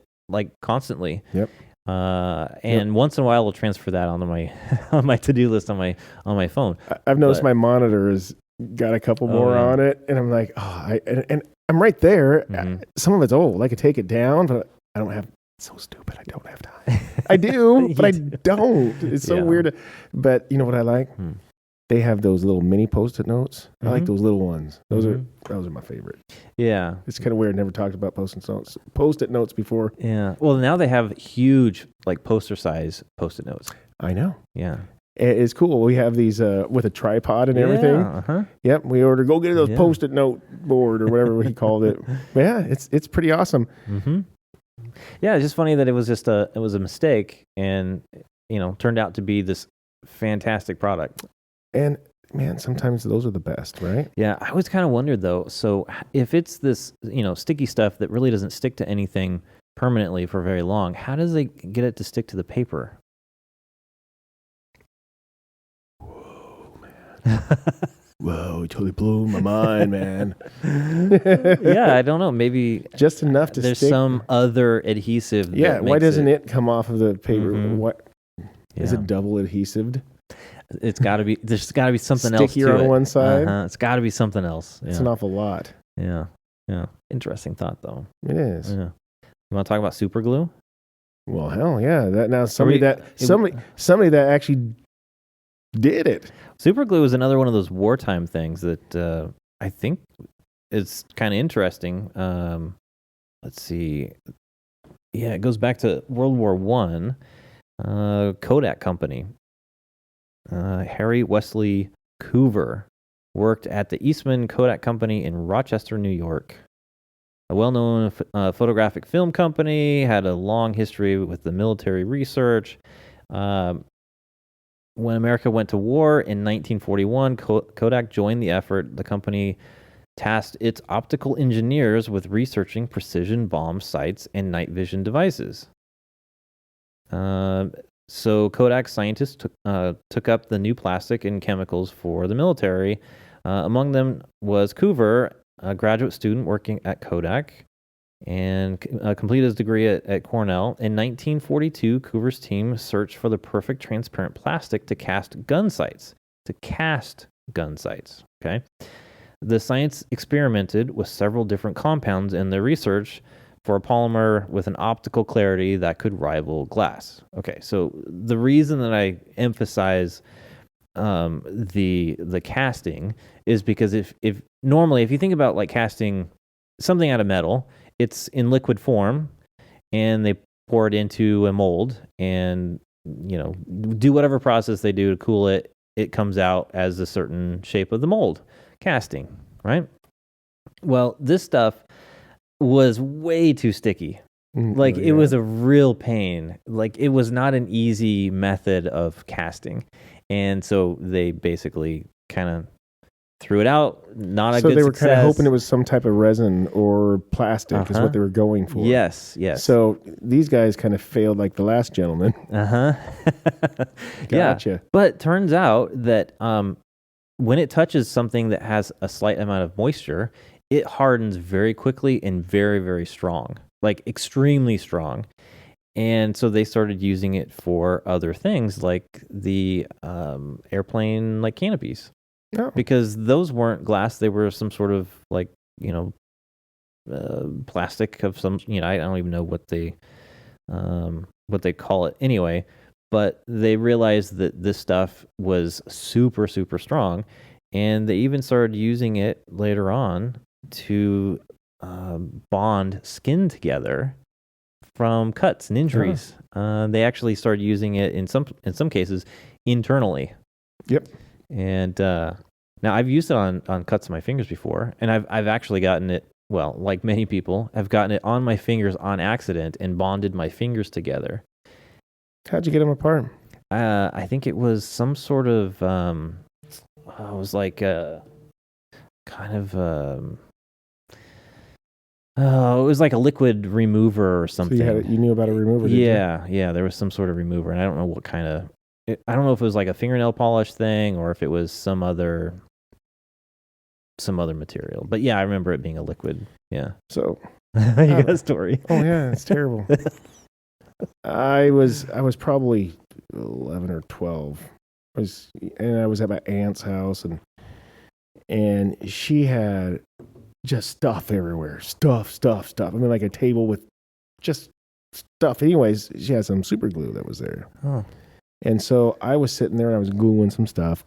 constantly. Yep. And once in a while, I'll transfer that onto my on my to-do list on my phone. I've noticed my monitor has got a couple more on it, and I'm like, and I'm right there. Mm-hmm. Some of it's old. I could take it down, but I don't have. It's so stupid. I don't have time. I do, but I don't. It's so weird. But you know what I like? They have those little mini Post-it notes. I like those little ones. Those are my favorite. Yeah. It's kind of weird. Never talked about Post-it notes before. Yeah. Well, now they have huge, poster size Post-it notes. I know. Yeah. It's cool. We have these with a tripod and everything. Uh-huh. Yep. We ordered, go get those Post-it note board or whatever he called it. But yeah, it's pretty awesome. Mm-hmm. Yeah, it's just funny that it was a mistake and, turned out to be this fantastic product. And man, sometimes those are the best, right? Yeah, I always kind of wondered though. So if it's this, sticky stuff that really doesn't stick to anything permanently for very long, how does they get it to stick to the paper? Whoa, man. Whoa, you totally blew my mind, man. Yeah, I don't know. Maybe just enough to there's stick. some other adhesive. Yeah, why doesn't it come off of the paper? Mm-hmm. What is it double adhesived? It's got to be. There's got to be something else to Stickier on it. one side. It's got to be something else. It's an awful lot. Yeah. Interesting thought, though. It is. Yeah. You want to talk about super glue? Well, hell yeah! That now somebody that actually did it. Super glue is another one of those wartime things that I think is kind of interesting. Let's see. Yeah, it goes back to World War I. Kodak Company. Harry Wesley Coover worked at the Eastman Kodak Company in Rochester, New York. A well-known photographic film company, had a long history with the military research. When America went to war in 1941, Kodak joined the effort. The company tasked its optical engineers with researching precision bomb sights and night vision devices. So Kodak scientists took up the new plastic and chemicals for the military. Among them was Coover, a graduate student working at Kodak, and completed his degree at Cornell. In 1942, Coover's team searched for the perfect transparent plastic to cast gun sights. Okay? The science experimented with several different compounds, and their research for a polymer with an optical clarity that could rival glass. Okay, so the reason that I emphasize the casting is because if normally if you think about like casting something out of metal, it's in liquid form, and they pour it into a mold and do whatever process they do to cool it. It comes out as a certain shape of the mold, casting, right? Well, this stuff was way too sticky. Like, it was a real pain. Like, it was not an easy method of casting. And so they basically kind of threw it out. Not a good success. So they were kind of hoping it was some type of resin or plastic is what they were going for. Yes. So these guys kind of failed like the last gentleman. Gotcha. Yeah. But turns out that when it touches something that has a slight amount of moisture, it hardens very quickly and very, very strong. Like extremely strong. And so they started using it for other things like the airplane like canopies. Oh. Because those weren't glass, they were some sort of like, plastic of some, I don't even know what they call it anyway, but they realized that this stuff was super, super strong, and they even started using it later on to bond skin together from cuts and injuries. They actually started using it in some cases internally. Yep. And now I've used it on cuts of my fingers before, and I've actually gotten it, well, like many people, I've gotten it on my fingers on accident and bonded my fingers together. How'd you get them apart? I think it was some sort of it was like a kind of it was like a liquid remover or something. So you knew about a remover, did you? Yeah, there was some sort of remover, and I don't know what kind of. I don't know if it was like a fingernail polish thing or if it was some other material. But yeah, I remember it being a liquid. Yeah. So you got a story. Oh yeah, it's terrible. I was probably 11 or 12. I was at my aunt's house, and she had just stuff everywhere. Stuff. I mean, like a table with just stuff. Anyways, she had some super glue that was there. Oh. And so I was sitting there and I was gluing some stuff.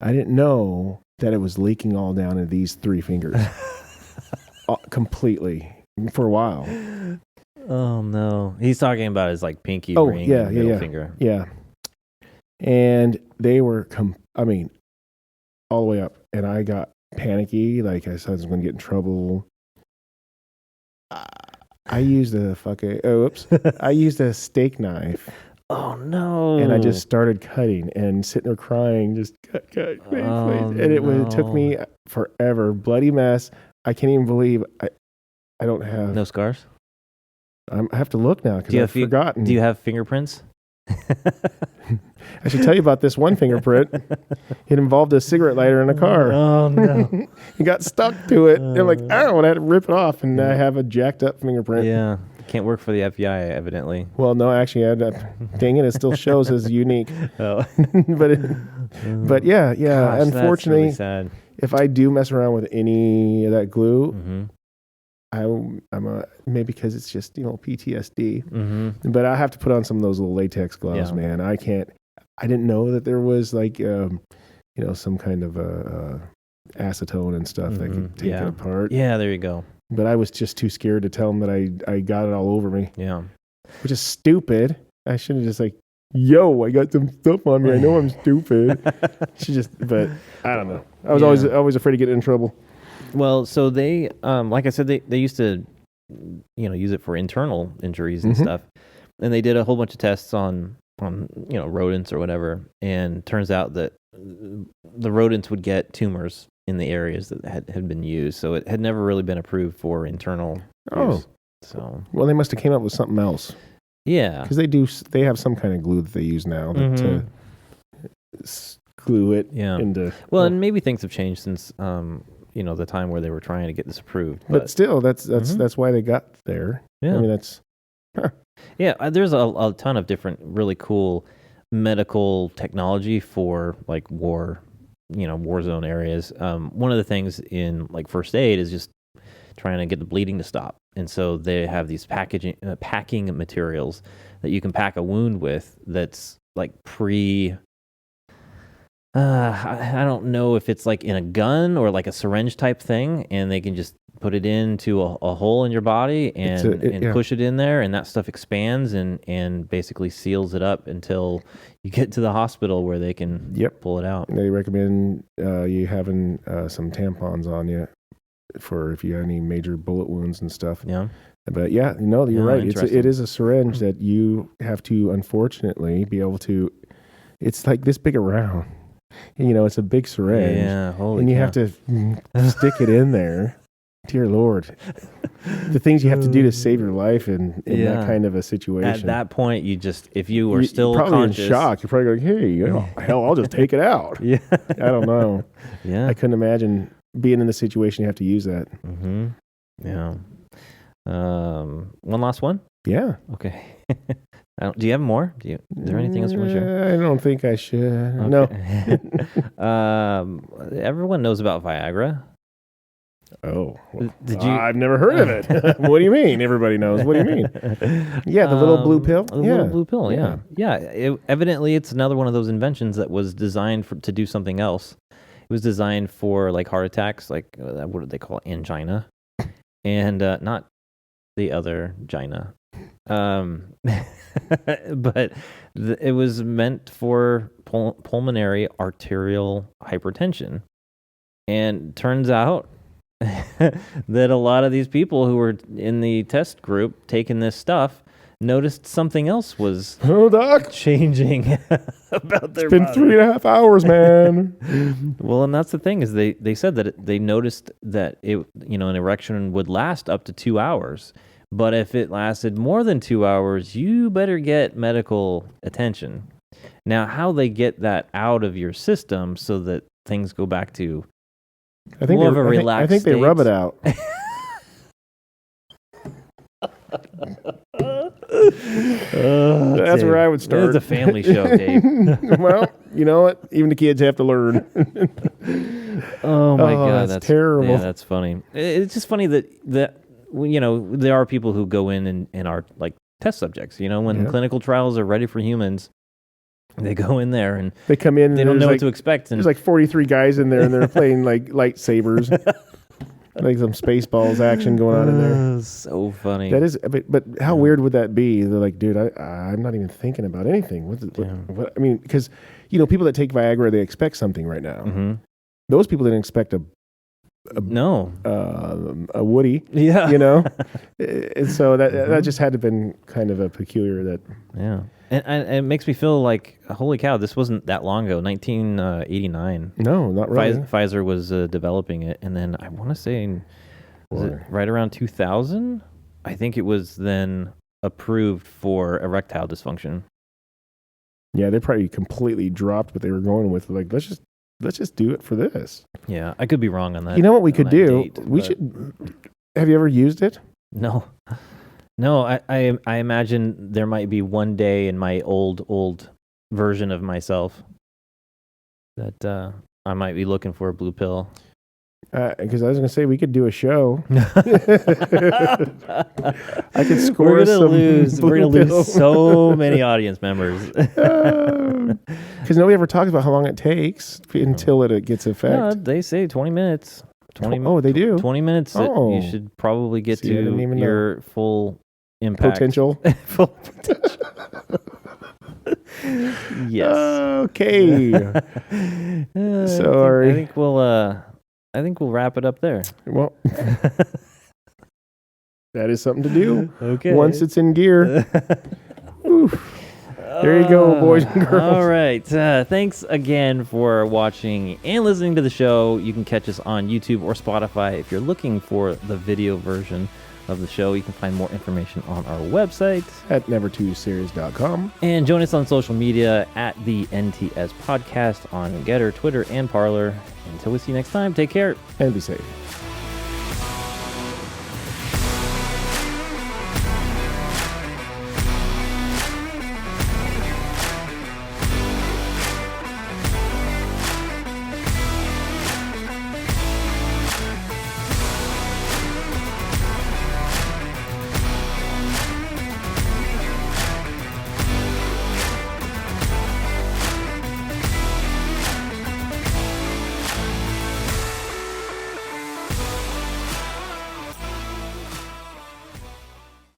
I didn't know that it was leaking all down into these 3 fingers. Completely. For a while. Oh, no. He's talking about his like pinky ring and middle finger. Yeah. And they were, all the way up. And I got panicky. Like I said, I was going to get in trouble. I used I used a steak knife. Oh, no. And I just started cutting and sitting there crying, just cut, please. And it took me forever. Bloody mess. I can't even believe I don't have... No scars? I have to look now because I've forgotten. Do you have fingerprints? I should tell you about this one fingerprint. It involved a cigarette lighter in a car. Oh, no. It got stuck to it. And I'm like, I had to rip it off, and I have a jacked up fingerprint. Yeah. Can't work for the FBI, evidently. Well, no, actually, dang it still shows as unique. Oh. But yeah. Gosh, unfortunately, that's really sad. If I do mess around with any of that glue, I'm maybe because it's just PTSD. But I have to put on some of those little latex gloves, man. I didn't know that there was like some kind of acetone and stuff that could take it apart. Yeah, there you go. But I was just too scared to tell them that I got it all over me. Yeah, which is stupid. I should have just like, yo, I got some stuff on me. I know I'm stupid. But I don't know. I was always afraid of getting in trouble. Well, so they, like I said, they used to, use it for internal injuries and stuff, and they did a whole bunch of tests on rodents or whatever, and turns out that the rodents would get tumors in the areas that had been used, so it had never really been approved for internal use. So they must have came up with something else. Yeah, because they have some kind of glue that they use now to glue it into. Well, and maybe things have changed since the time where they were trying to get this approved. But still, that's why they got there. Yeah. I mean, that's... Yeah, there's a ton of different really cool medical technology for like war zone areas. One of the things in like first aid is just trying to get the bleeding to stop. And so they have these packing materials that you can pack a wound with that's like I don't know if it's like in a gun or like a syringe type thing, and they can just put it into a hole in your body and push it in there, and that stuff expands and basically seals it up until you get to the hospital where they can pull it out. They recommend you having some tampons on you for if you have any major bullet wounds and stuff. Yeah. But you're right. It is a syringe that you have to, unfortunately, be able to. It's like this big around. It's a big syringe. Yeah, holy and you cow. have to stick it in there. Dear Lord. The things you have to do to save your life in that kind of a situation. At that point, if you were still probably conscious, in shock, you're probably going, hey, hell, I'll just take it out. Yeah. I don't know. Yeah. I couldn't imagine being in the situation you have to use that. Mm-hmm. Yeah. One last one? Yeah. Okay. Do you have more? Is there anything else you want to share? I don't think I should. Okay. No. Everyone knows about Viagra. Oh. Did you? I've never heard of it. What do you mean? Everybody knows. What do you mean? Yeah, the little blue pill? Little blue pill, yeah. Evidently, it's another one of those inventions that was designed to do something else. It was designed for like heart attacks, like what do they call it? Angina. And not the other gina. But it was meant for pulmonary arterial hypertension. And turns out that a lot of these people who were in the test group taking this stuff noticed something else was Doc, changing about their body. It's been 3.5 hours, man. Well, and that's the thing is they said that they noticed that an erection would last up to 2 hours. But if it lasted more than 2 hours, you better get medical attention. Now, how they get that out of your system so that things go back to more of a relaxed I think they rub it out. That's where I would start. It's a family show, Dave. Well, you know what? Even the kids have to learn. Oh my God, that's terrible. Yeah, that's funny. It's just funny that there are people who go in and are like test subjects. When clinical trials are ready for humans, they go in there and they come in. They don't know what to expect. There's like 43 guys in there, and they're playing like lightsabers, like some Spaceballs action going on in there. So funny. That is, but how weird would that be? They're like, dude, I'm not even thinking about anything. What I mean, because people that take Viagra, they expect something right now. Mm-hmm. Those people didn't expect a Woody. Yeah. And so that just had to have been kind of a peculiar that. Yeah. And it makes me feel like, holy cow, this wasn't that long ago, 1989. No, not really. Pfizer was developing it. And then I want to say, was it right around 2000? I think it was then approved for erectile dysfunction. Yeah, they probably completely dropped what they were going with. Like, let's just do it for this. Yeah, I could be wrong on that. You know what we could do? We should. Have you ever used it? No. I imagine there might be one day in my old version of myself that I might be looking for a blue pill. Because I was going to say we could do a show. I could score We're some. We're going to lose so many audience members. Because nobody ever talks about how long it takes until it gets effect. No, they say 20 minutes. 20. Oh, they do. 20 minutes. You should probably get to your full impact. Potential. Full potential. Yes. Okay. Sorry. I think we'll wrap it up there. Well, that is something to do. Okay. Once it's in gear. Oof. There you go, boys and girls. All right. Thanks again for watching and listening to the show. You can catch us on YouTube or Spotify. If you're looking for the video version of the show, you can find more information on our website at nevertooseries.com. And join us on social media at the NTS Podcast on Gettr, Twitter, and Parler. Until we see you next time, take care and be safe.